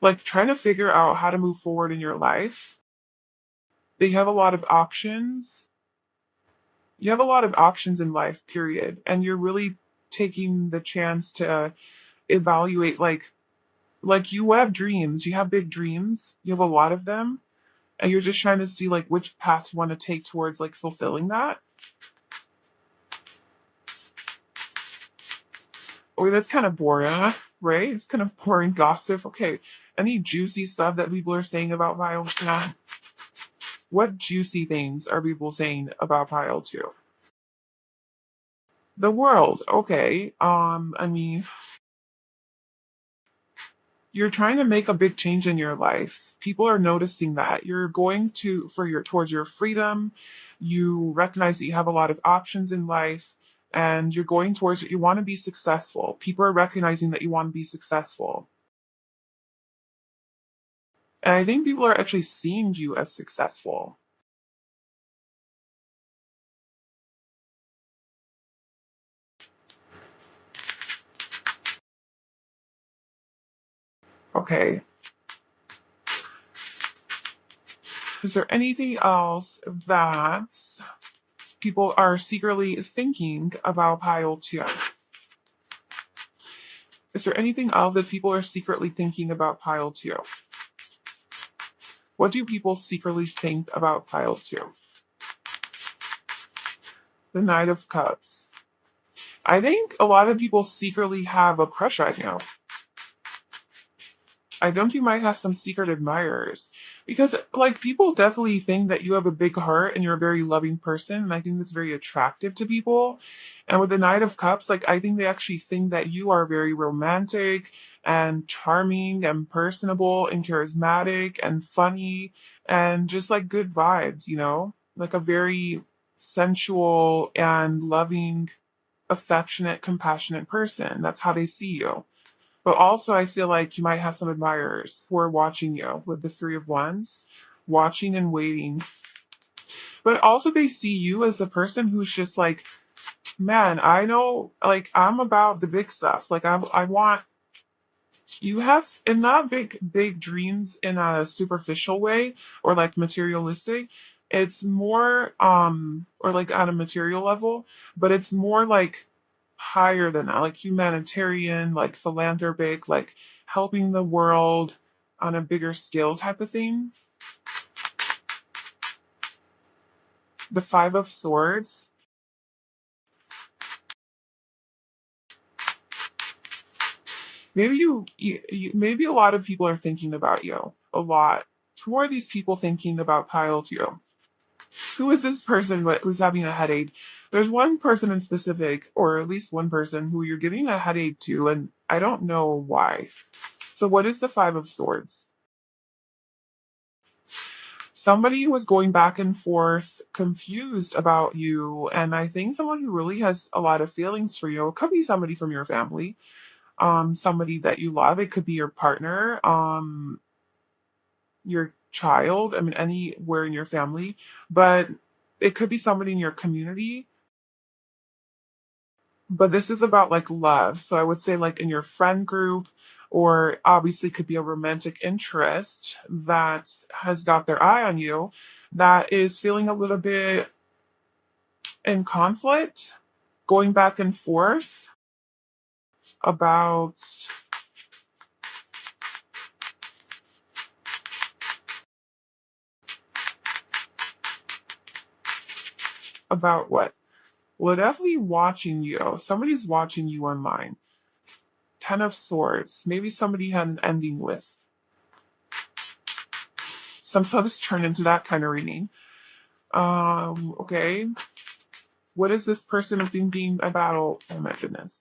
like trying to figure out how to move forward in your life. They have a lot of options. You have a lot of options in life, period. And you're really taking the chance to evaluate like you have dreams, you have big dreams, you have a lot of them, and you're just trying to see like which path you want to take towards like fulfilling that. Or that's kind of boring, right? It's kind of boring gossip. Okay. Any juicy stuff that people are saying about Pile 2? What juicy things are people saying about Pile 2? The world. Okay. I mean, you're trying to make a big change in your life. People are noticing that. You're going to for your towards your freedom. You recognize that you have a lot of options in life, and you're going towards it. You want to be successful. People are recognizing that you want to be successful. And I think people are actually seeing you as successful. Okay. Is there anything else that people are secretly thinking about pile two? Is there anything else that people are secretly thinking about pile two? What do people secretly think about pile two? The Knight of Cups. I think a lot of people secretly have a crush on you. I think you might have some secret admirers because, like, people definitely think that you have a big heart and you're a very loving person, and I think that's very attractive to people. And with the Knight of Cups, like, I think they actually think that you are very romantic and charming and personable and charismatic and funny and just like good vibes, like a very sensual and loving, affectionate, compassionate person. That's how they see you. But also, I feel like you might have some admirers who are watching you with the Three of Wands, watching and waiting. But also, they see you as a person who's just like, man, I know, like, I'm about the big stuff. Like, I want, you have, and not big dreams in a superficial way or like materialistic. It's more, or like at a material level, but it's more like higher than that, like humanitarian, like philanthropic, like helping the world on a bigger scale type of thing. The Five of Swords. Maybe maybe a lot of people are thinking about you a lot. Who are these people thinking about pile two? Who is this person who's having a headache? There's one person in specific, or at least one person who you're giving a headache to, and I don't know why. So what is the Five of Swords? Somebody was going back and forth, confused about you, and I think someone who really has a lot of feelings for you. It could be somebody from your family, somebody that you love. It could be your partner, your child, I mean, anywhere in your family, but it could be somebody in your community. But this is about like love. So I would say like in your friend group, or obviously could be a romantic interest that has got their eye on you, that is feeling a little bit in conflict, going back and forth about what? Well, definitely watching you. Somebody's watching you online. Ten of Swords. Maybe somebody had an ending with. Sometimes turn into that kind of reading. Okay. What is this person thinking about? Oh my goodness.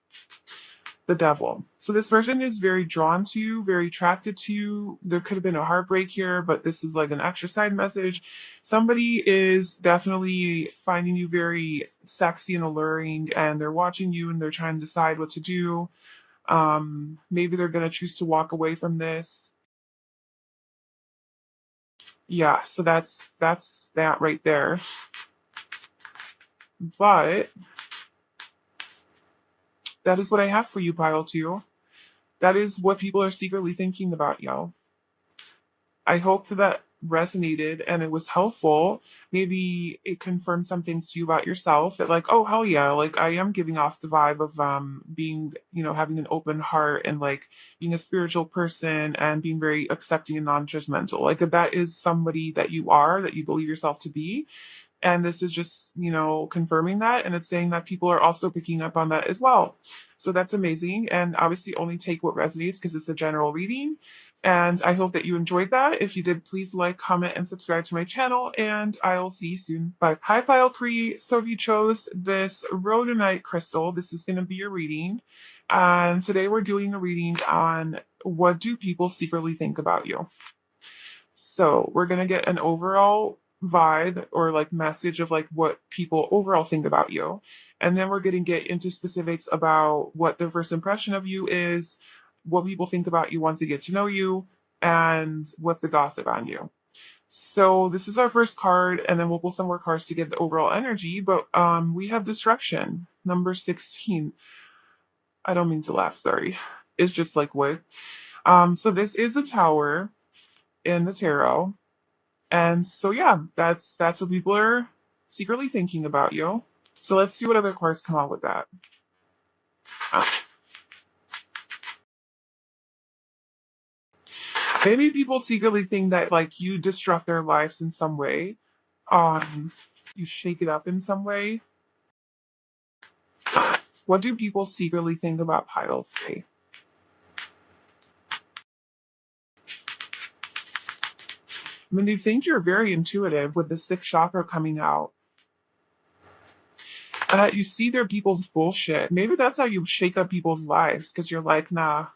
The devil. So this person is very drawn to you, very attracted to you. There could have been a heartbreak here, but this is like an extra side message. Somebody is definitely finding you very sexy and alluring, and they're watching you and they're trying to decide what to do. Maybe they're going to choose to walk away from this. Yeah, so that's that right there. But that is what I have for you, Pile 2. That is what people are secretly thinking about you. I hope that resonated and it was helpful. Maybe it confirmed some things to you about yourself that like, oh hell yeah, like I am giving off the vibe of being, having an open heart and like being a spiritual person and being very accepting and non-judgmental. Like if that is somebody that you are, that you believe yourself to be, and this is just, confirming that. And it's saying that people are also picking up on that as well. So that's amazing. And obviously, only take what resonates because it's a general reading. And I hope that you enjoyed that. If you did, please like, comment, and subscribe to my channel. And I'll see you soon. Bye. Hi, Pile 3. So if you chose this rhodonite crystal, this is going to be your reading. And today we're doing a reading on what do people secretly think about you. So we're gonna get an overall vibe or like message of like what people overall think about you. And then we're gonna get into specifics about what their first impression of you is, what people think about you once they get to know you, and what's the gossip on you. So this is our first card, and then we'll pull some more cards to get the overall energy. But we have destruction, number 16. I don't mean to laugh, sorry. It's just like wood. So this is a tower in the tarot. And so yeah, that's what people are secretly thinking about you. So let's see what other cards come out with that. Uh, Maybe people secretly think that like you disrupt their lives in some way. You shake it up in some way. What do people secretly think about pile 3? I mean, they think you're very intuitive with the sixth chakra coming out. You see their people's bullshit. Maybe that's how you shake up people's lives because you're like, nah,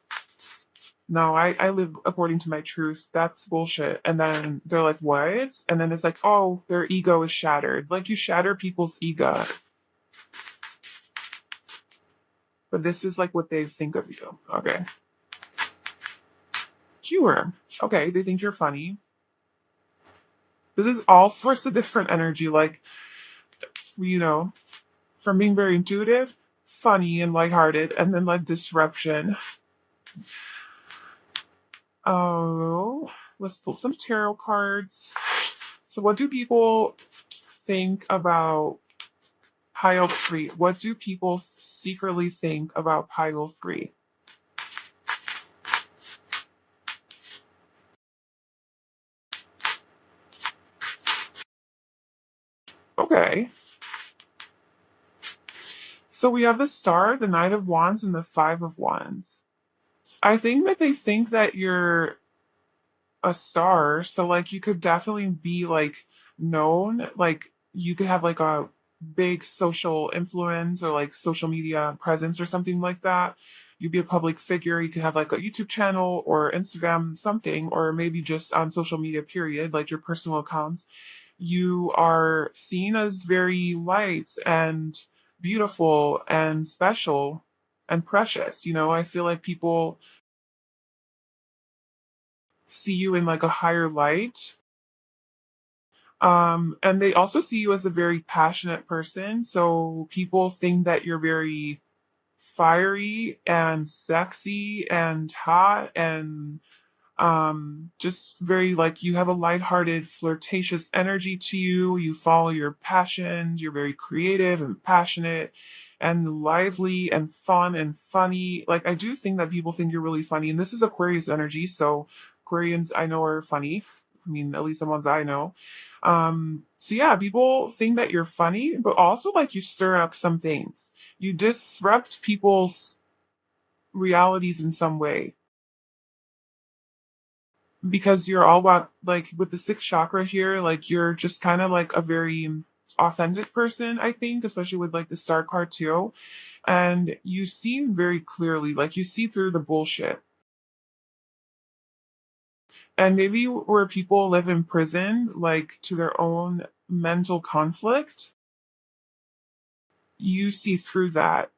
no, I live according to my truth. That's bullshit. And then they're like, what? And then it's like, oh, their ego is shattered. Like you shatter people's ego. But this is like what they think of you. Okay. Humor. Okay, they think you're funny. This is all sorts of different energy. Like, you know, from being very intuitive, funny, and lighthearted, and then like disruption. Oh, let's pull some tarot cards. So, what do people think about pile 3? What do people secretly think about pile 3? Okay. So we have the Star, the Knight of Wands, and the Five of Wands. I think that they think that you're a star, so like you could definitely be like known, like you could have like a big social influence or like social media presence or something like that. You'd be a public figure. You could have like a YouTube channel or Instagram something, or maybe just on social media period, like your personal accounts. You are seen as very light and beautiful and special and precious. I feel like people see you in like a higher light. And they also see you as a very passionate person. So people think that you're very fiery and sexy and hot and just very like you have a lighthearted, flirtatious energy to you. You follow your passions. You're very creative and passionate and lively and fun and funny. Like I do think that people think you're really funny, and this is Aquarius energy, so Aquarians I know are funny. I mean, at least the ones I know. So yeah, people think that you're funny, but also like you stir up some things. You disrupt people's realities in some way because you're all about like with the sixth chakra here, like you're just kind of like a very authentic person, I think, especially with like the star card too. And you see very clearly, like you see through the bullshit. And maybe where people live in prison, like to their own mental conflict, you see through that.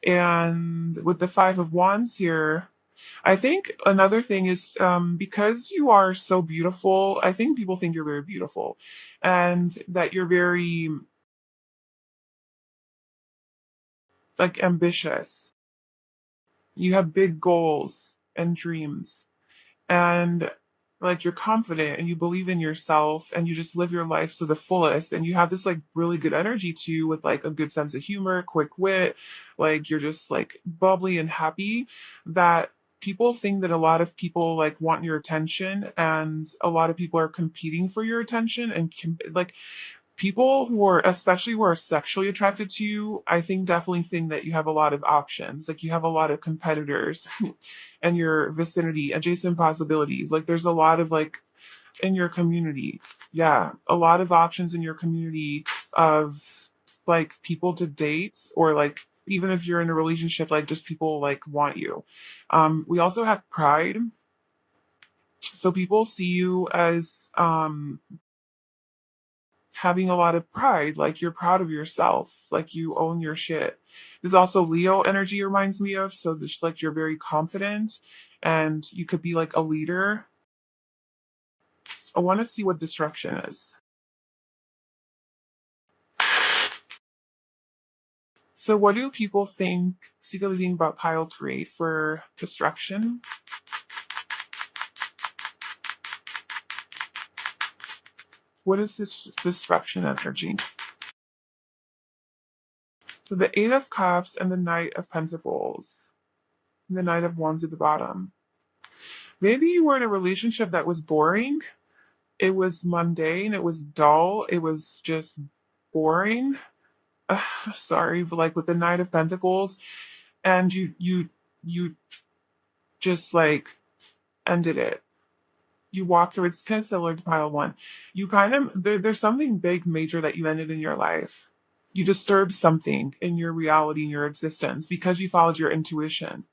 And with the Five of Wands here, I think another thing is because you are so beautiful, I think people think you're very beautiful and that you're very like ambitious. You have big goals and dreams and like you're confident and you believe in yourself and you just live your life to the fullest and you have this like really good energy too with like a good sense of humor, quick wit, like you're just like bubbly and happy that people think that a lot of people like want your attention and a lot of people are competing for your attention and like people who are especially who are sexually attracted to you, I think definitely think that you have a lot of options. Like you have a lot of competitors in your vicinity, adjacent possibilities. Like there's a lot of like in your community. Yeah, a lot of options in your community of like people to date or like even if you're in a relationship, like just people like want you. We also have pride. So people see you as having a lot of pride, like you're proud of yourself, like you own your shit. There's also Leo energy reminds me of, so just like you're very confident and you could be like a leader. I want to see what destruction is. So what do people think secretly think about pile 3 for destruction? What is this destruction energy? So the 8 of Cups and the Knight of Pentacles. And the Knight of Wands at the bottom. Maybe you were in a relationship that was boring. It was mundane, it was dull, it was just boring. Sorry, but like with the Knight of Pentacles, and you just like ended it. You walked through. It's kind of similar to pile 1. You kind of there's something big, major that you ended in your life. You disturbed something in your reality, in your existence, because you followed your intuition.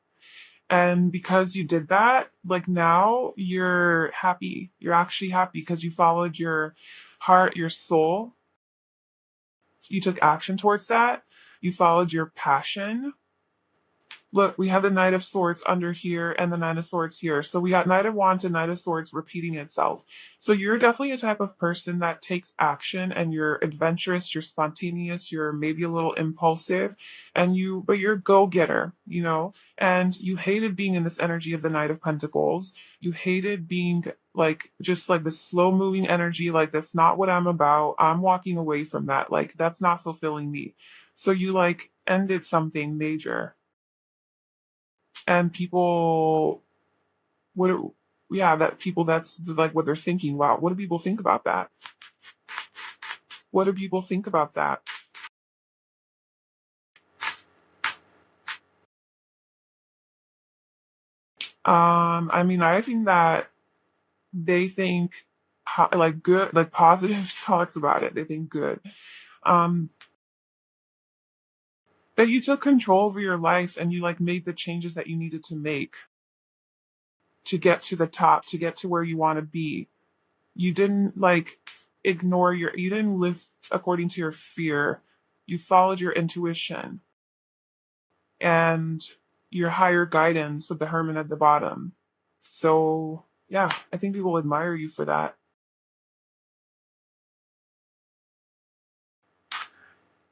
And because you did that, like now you're happy. You're actually happy because you followed your heart, your soul. You took action towards that. You followed your passion. Look, we have the Knight of Swords under here and the Nine of Swords here. So we got Knight of Wands and Knight of Swords repeating itself. So you're definitely a type of person that takes action and you're adventurous, you're spontaneous, you're maybe a little impulsive, but you're a go-getter, you know? And you hated being in this energy of the Knight of Pentacles. You hated being like just like the slow moving energy, like that's not what I'm about. I'm walking away from that. Like that's not fulfilling me. So you like ended something major and people what yeah that people that's like what they're thinking. Wow, what do people think about that? What do people think about that? I mean, I think that they think like good, like positive thoughts about it. They think good. um that you took control over your life and you like made the changes that you needed to make to get to the top, to get to where you want to be. You didn't like you didn't live according to your fear. You followed your intuition and your higher guidance with the hermit at the bottom. So Yeah, I think people admire you for that.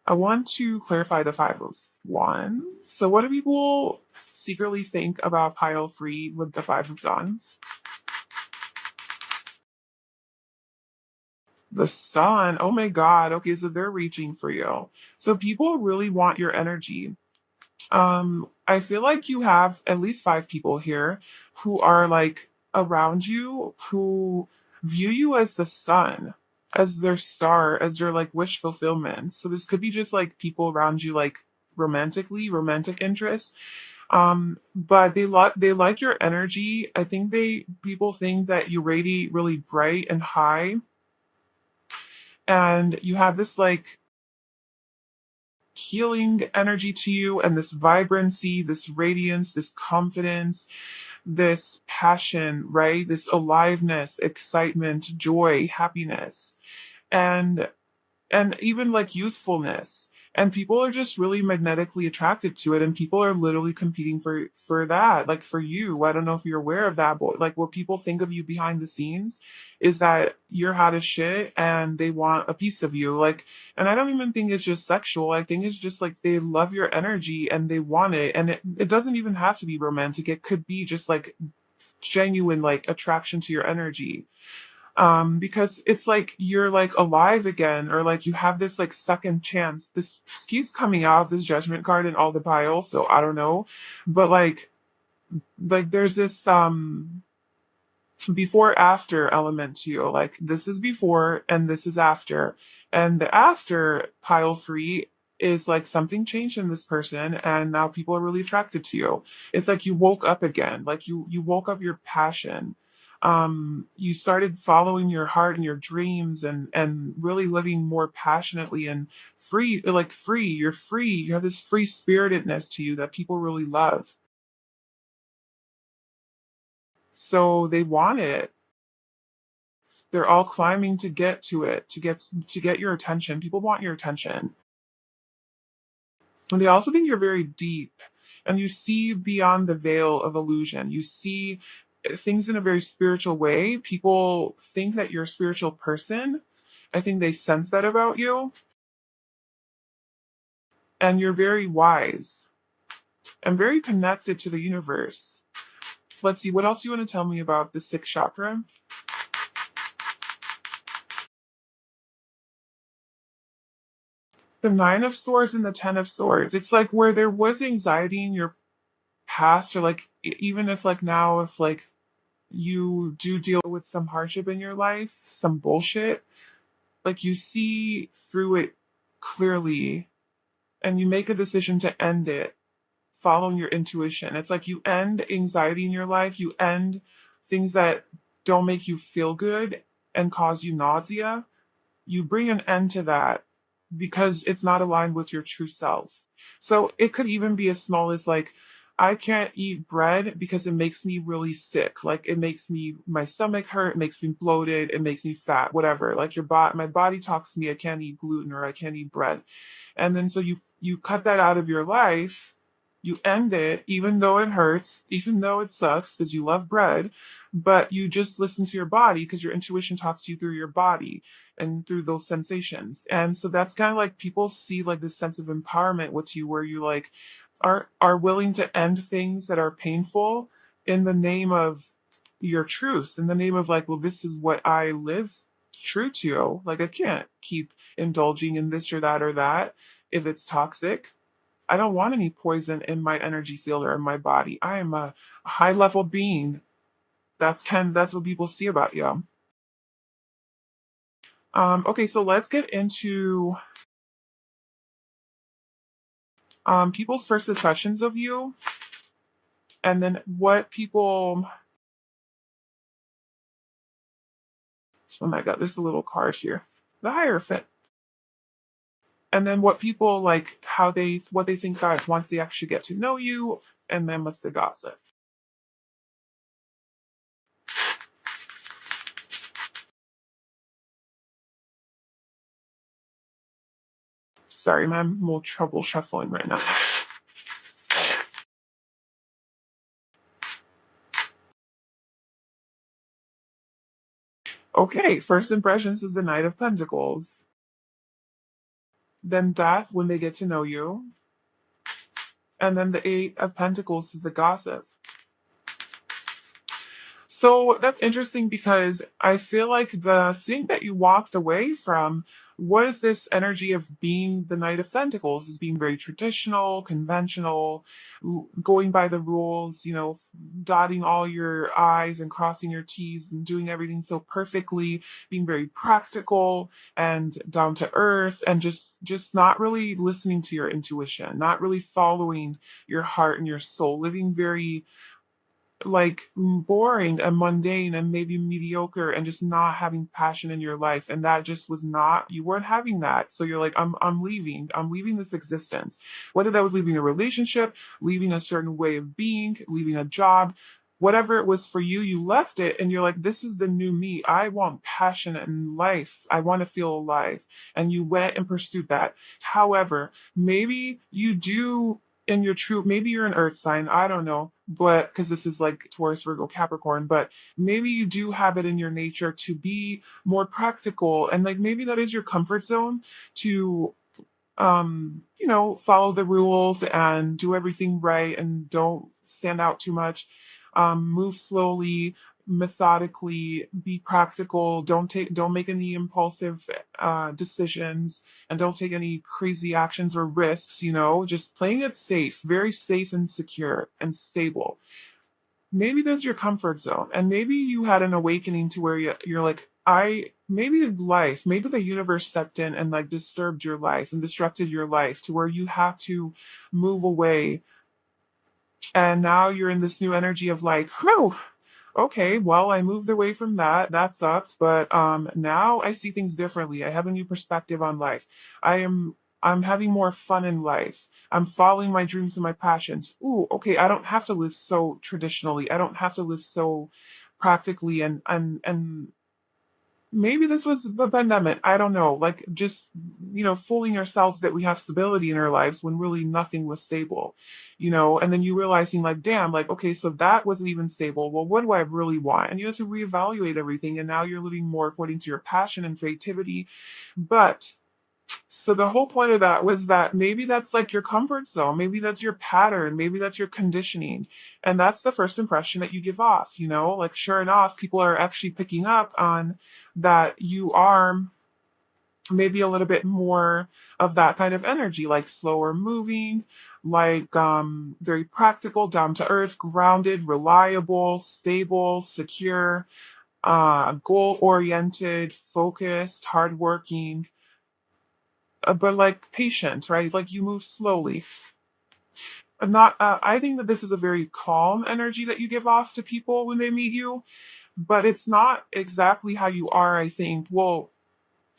I want to clarify the Five of Wands. So, what do people secretly think about pile three with the Five of Wands? The Sun. Oh my God. Okay, so they're reaching for you. So, people really want your energy. I feel like you have at least five people here who are like around you who view you as the sun, as their star, as their like wish fulfillment. So this could be just like people around you like romantically, romantic interests. But they like your energy. I think they people think that you radiate really bright and high, and you have this like healing energy to you and this vibrancy, this radiance, this confidence, this passion, right? This aliveness, excitement, joy, happiness. And even like youthfulness, and people are just really magnetically attracted to it, and people are literally competing for that, like for you. I don't know if you're aware of that, but like what people think of you behind the scenes is that you're hot as shit and they want a piece of you, like. And I don't even think it's just sexual. I think it's just like they love your energy and they want it, and it doesn't even have to be romantic. It could be just like genuine like attraction to your energy, because it's like you're like alive again, or like you have this like second chance. This keeps coming out, this judgment card in all the piles, so I don't know. But like there's this before after element to you. Like this is before and this is after. And the after pile three is like something changed in this person and now people are really attracted to you. It's like you woke up again. Like you woke up your passion. You started following your heart and your dreams and really living more passionately and free, like free. You're free. You have this free spiritedness to you that people really love. So they want it. They're all climbing to get to it, to get your attention. People want your attention. And they also think you're very deep and you see beyond the veil of illusion. You see things in a very spiritual way. People think that you're a spiritual person. I think they sense that about you. And you're very wise and very connected to the universe. Let's see, what else do you want to tell me about the sixth chakra? The Nine of Swords and the Ten of Swords. It's like where there was anxiety in your past, or like even if like now, if like you do deal with some hardship in your life, some bullshit, like you see through it clearly and you make a decision to end it following your intuition. It's like you end anxiety in your life, you end things that don't make you feel good and cause you nausea. You bring an end to that because it's not aligned with your true self. So it could even be as small as like, I can't eat bread because it makes me really sick. Like it makes me, my stomach hurt, it makes me bloated, it makes me fat, whatever. Like my body talks to me, I can't eat gluten or I can't eat bread. And then so you cut that out of your life, you end it, even though it hurts, even though it sucks because you love bread, but you just listen to your body because your intuition talks to you through your body and through those sensations. And so that's kind of like people see like this sense of empowerment with you, where you like are willing to end things that are painful in the name of your truth, in the name of like, well, this is what I live true to. Like I can't keep indulging in this or that or that if it's toxic. I don't want any poison in my energy field or in my body. I am a high level being. That's what people see about you. Okay, so let's get into people's first impressions of you, and then what people. Oh my God, there's a little card here. The Hierophant. And then what people like, what they think about once they actually get to know you, and then with the gossip. Sorry, I'm having more trouble shuffling right now. Okay, first impressions is the Knight of Pentacles. Then death when they get to know you. And then the Eight of Pentacles is the gossip. So that's interesting because I feel like the thing that you walked away from was this energy of being the Knight of Pentacles, is being very traditional, conventional, going by the rules, dotting all your I's and crossing your T's and doing everything so perfectly, being very practical and down to earth, and just not really listening to your intuition, not really following your heart and your soul, living very like boring and mundane and maybe mediocre and just not having passion in your life, and that just was not, you weren't having that, so you're like, I'm leaving this existence, whether that was leaving a relationship, leaving a certain way of being, leaving a job, whatever it was for you, you left it and you're like, this is the new me. I want passion in life. I want to feel alive. And you went and pursued that. However, maybe you do in your true, maybe you're an earth sign, I don't know, but because this is like Taurus, Virgo, Capricorn, but maybe you do have it in your nature to be more practical, and like maybe that is your comfort zone to follow the rules and do everything right and don't stand out too much. Move slowly, methodically, be practical. Don't make any impulsive decisions, and don't take any crazy actions or risks. Just playing it safe, very safe and secure and stable. Maybe that's your comfort zone, and maybe you had an awakening to where you're like, maybe the universe stepped in and like disturbed your life and disrupted your life to where you have to move away, and now you're in this new energy of like, whew, okay, well, I moved away from that. That sucked, but now I see things differently. I have a new perspective on life. I'm having more fun in life. I'm following my dreams and my passions. Ooh, okay, I don't have to live so traditionally. I don't have to live so practically, and maybe this was the pandemic. I don't know. Like just, fooling ourselves that we have stability in our lives when really nothing was stable, and then you realizing like, damn, like, okay, so that wasn't even stable. Well, what do I really want? And you have to reevaluate everything. And now you're living more according to your passion and creativity. But so the whole point of that was that maybe that's like your comfort zone. Maybe that's your pattern. Maybe that's your conditioning. And that's the first impression that you give off, like sure enough, people are actually picking up on that you are maybe a little bit more of that kind of energy, like slower moving, like very practical, down to earth, grounded, reliable, stable, secure, goal oriented, focused, hardworking, but like patient, right? Like you move slowly. Not, I think that this is a very calm energy that you give off to people when they meet you, but it's not exactly how you are, I think. Well,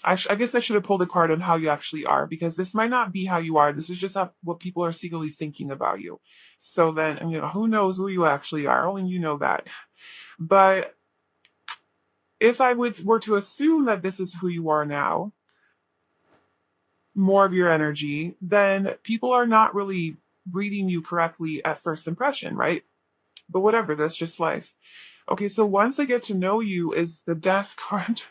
I guess I should have pulled a card on how you actually are, because this might not be how you are. This is just what people are secretly thinking about you. So then, who knows who you actually are? Only you know that. But if I were to assume that this is who you are now, more of your energy, then people are not really reading you correctly at first impression, right? But whatever, that's just life. Okay, so once they get to know you is the death card.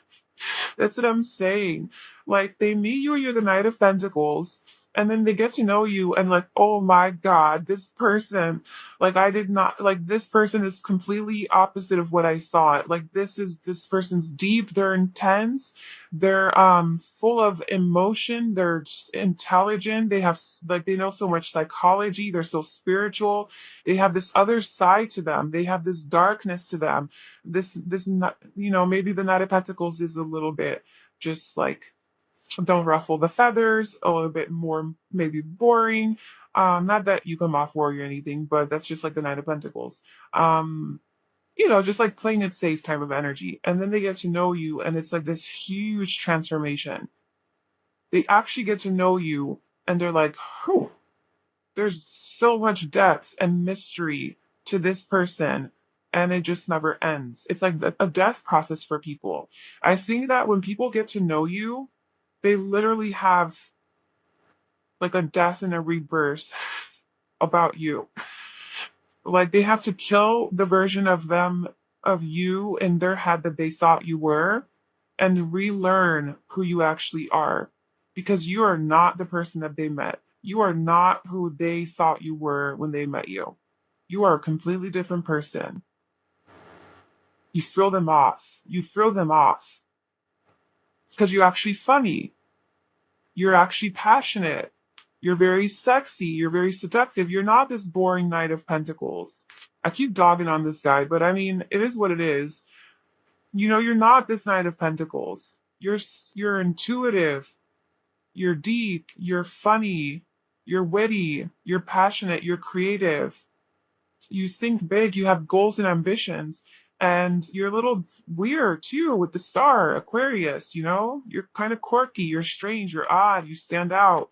That's what I'm saying. Like they meet you, you're the Knight of Pentacles, and then they get to know you and like, oh my God, this person, like I did not like this person is completely opposite of what I thought. Like this person's deep, they're intense, they're full of emotion, they're just intelligent, they have like they know so much psychology, they're so spiritual, they have this other side to them, they have this darkness to them, this not, maybe the Knight of Pentacles is a little bit just like don't ruffle the feathers, a little bit more maybe boring. Not that you come off worry or anything, but that's just like the Knight of Pentacles. Just like playing it safe type of energy. And then they get to know you, and it's like this huge transformation. They actually get to know you, and they're like, whew, there's so much depth and mystery to this person, and it just never ends. It's like a death process for people. I think that when people get to know you, they literally have like a death and a rebirth about you. Like they have to kill the version of them, of you in their head that they thought you were, and relearn who you actually are, because you are not the person that they met. You are not who they thought you were when they met you. You are a completely different person. You throw them off. You throw them off because you're actually funny. You're actually passionate. You're very sexy. You're very seductive. You're not this boring Knight of Pentacles. I keep dogging on this guy, but I mean, it is what it is. You know, you're not this Knight of Pentacles. You're intuitive. You're deep. You're funny. You're witty. You're passionate. You're creative. You think big. You have goals and ambitions. And you're a little weird too with the star, Aquarius, you know? You're kind of quirky. You're strange. You're odd. You stand out.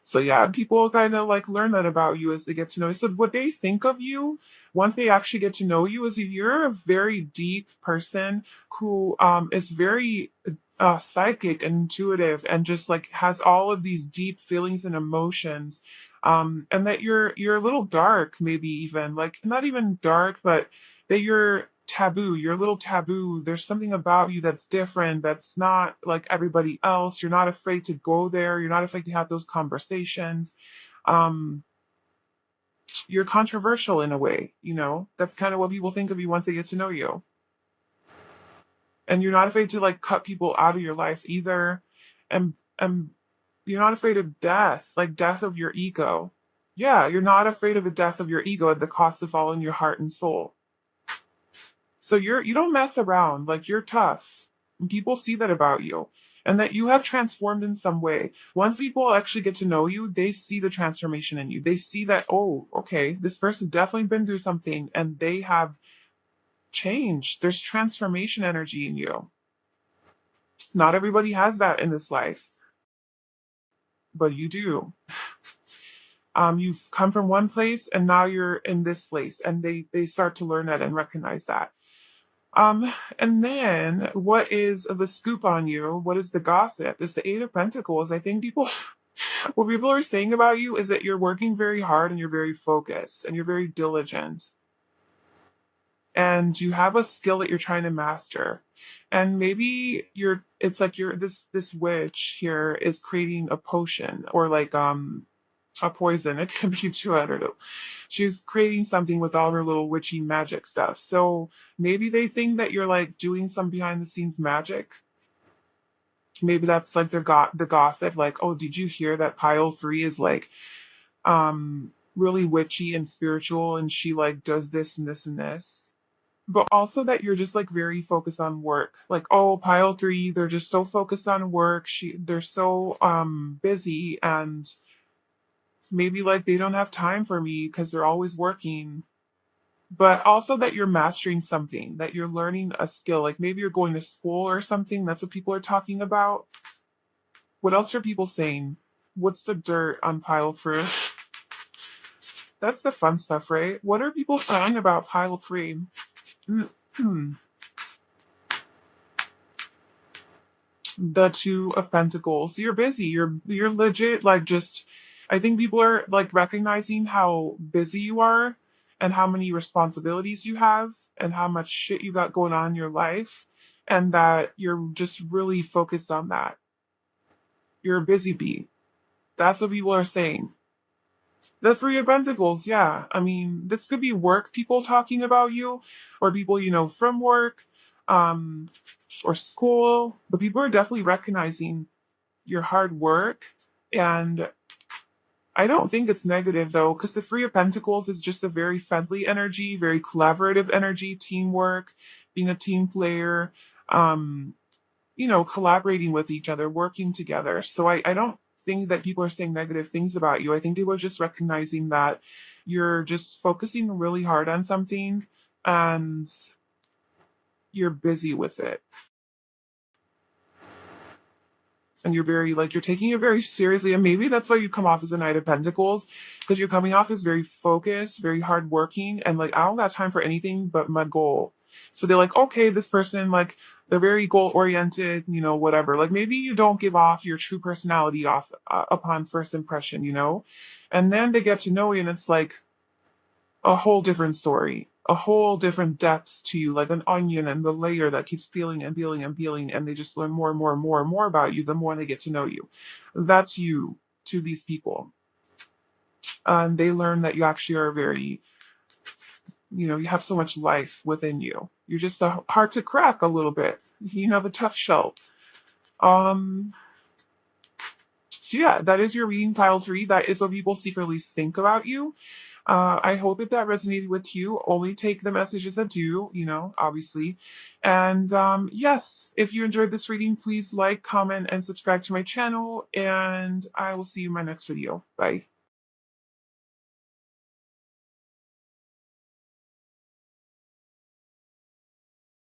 So yeah, people kind of like learn that about you as they get to know you. So what they think of you once they actually get to know you is that you're a very deep person who is very psychic and intuitive and just like has all of these deep feelings and emotions. And that you're a little dark, maybe even like not even dark, but that you're taboo. You're a little taboo. There's something about you that's different, that's not like everybody else. You're not afraid to go there. You're not afraid to have those conversations. Um, you're controversial in a way, you know? That's kind of what people think of you once they get to know you. And you're not afraid to like cut people out of your life either. And you're not afraid of death, like death of your ego. Yeah, you're not afraid of the death of your ego at the cost of following your heart and soul. So you don't mess around, like you're tough. And people see that about you. And that you have transformed in some way. Once people actually get to know you, they see the transformation in you. They see that, oh, okay, this person definitely been through something and they have changed. There's transformation energy in you. Not everybody has that in this life, but you do. You've come from one place and now you're in this place, and they start to learn that and recognize that. And then what is the scoop on you? What is the gossip? It's the Eight of Pentacles. I think people, what people are saying about you is that you're working very hard and you're very focused and you're very diligent. And you have a skill that you're trying to master. And maybe it's like this witch here is creating a potion or like, a poison. It can be too, I don't know. She's creating something with all her little witchy magic stuff. So maybe they think that you're like doing some behind the scenes magic. Maybe that's like the gossip, like, oh, did you hear that pile three is like really witchy and spiritual and she like does this and this and this. But also that you're just like very focused on work. Like, oh, pile three, they're just so focused on work. They're so busy, and maybe like they don't have time for me because they're always working. But also that you're mastering something, that you're learning a skill, like maybe you're going to school or something. That's what people are talking about. What else are people saying? What's the dirt on pile three? That's the fun stuff, right? What are people saying about pile three? The Two of Pentacles. You're busy. You're legit like just, I think people are like recognizing how busy you are and how many responsibilities you have and how much shit you got going on in your life, and that you're just really focused on that. You're a busy bee. That's what people are saying. The Three of Pentacles, yeah. I mean, this could be work people talking about you, or people you know from work, um, or school. But people are definitely recognizing your hard work. And I don't think it's negative though, because the Three of Pentacles is just a very friendly energy, very collaborative energy, teamwork, being a team player, um, collaborating with each other, working together. So I don't think that people are saying negative things about you. I think people are just recognizing that you're just focusing really hard on something and you're busy with it. And you're very like you're taking it very seriously, and maybe that's why you come off as a Knight of Pentacles, because you're coming off as very focused, very hardworking, and like I don't got time for anything but my goal. So they're like, okay, this person, like, they're very goal oriented, whatever. Like maybe you don't give off your true personality off upon first impression, and then they get to know you and it's like a whole different story. a whole different depths to you, like an onion, and the layer that keeps peeling and peeling and peeling, and they just learn more and more and more and more about you the more they get to know you. That's you to these people. And they learn that you actually are very, you have so much life within you. You're just hard to crack a little bit. You have a tough shell. Um, so yeah, that is your reading pile 3. That is what people secretly think about you. I hope that resonated with you. Only take the messages that do, obviously. And yes, if you enjoyed this reading, please like, comment, and subscribe to my channel. And I will see you in my next video. Bye.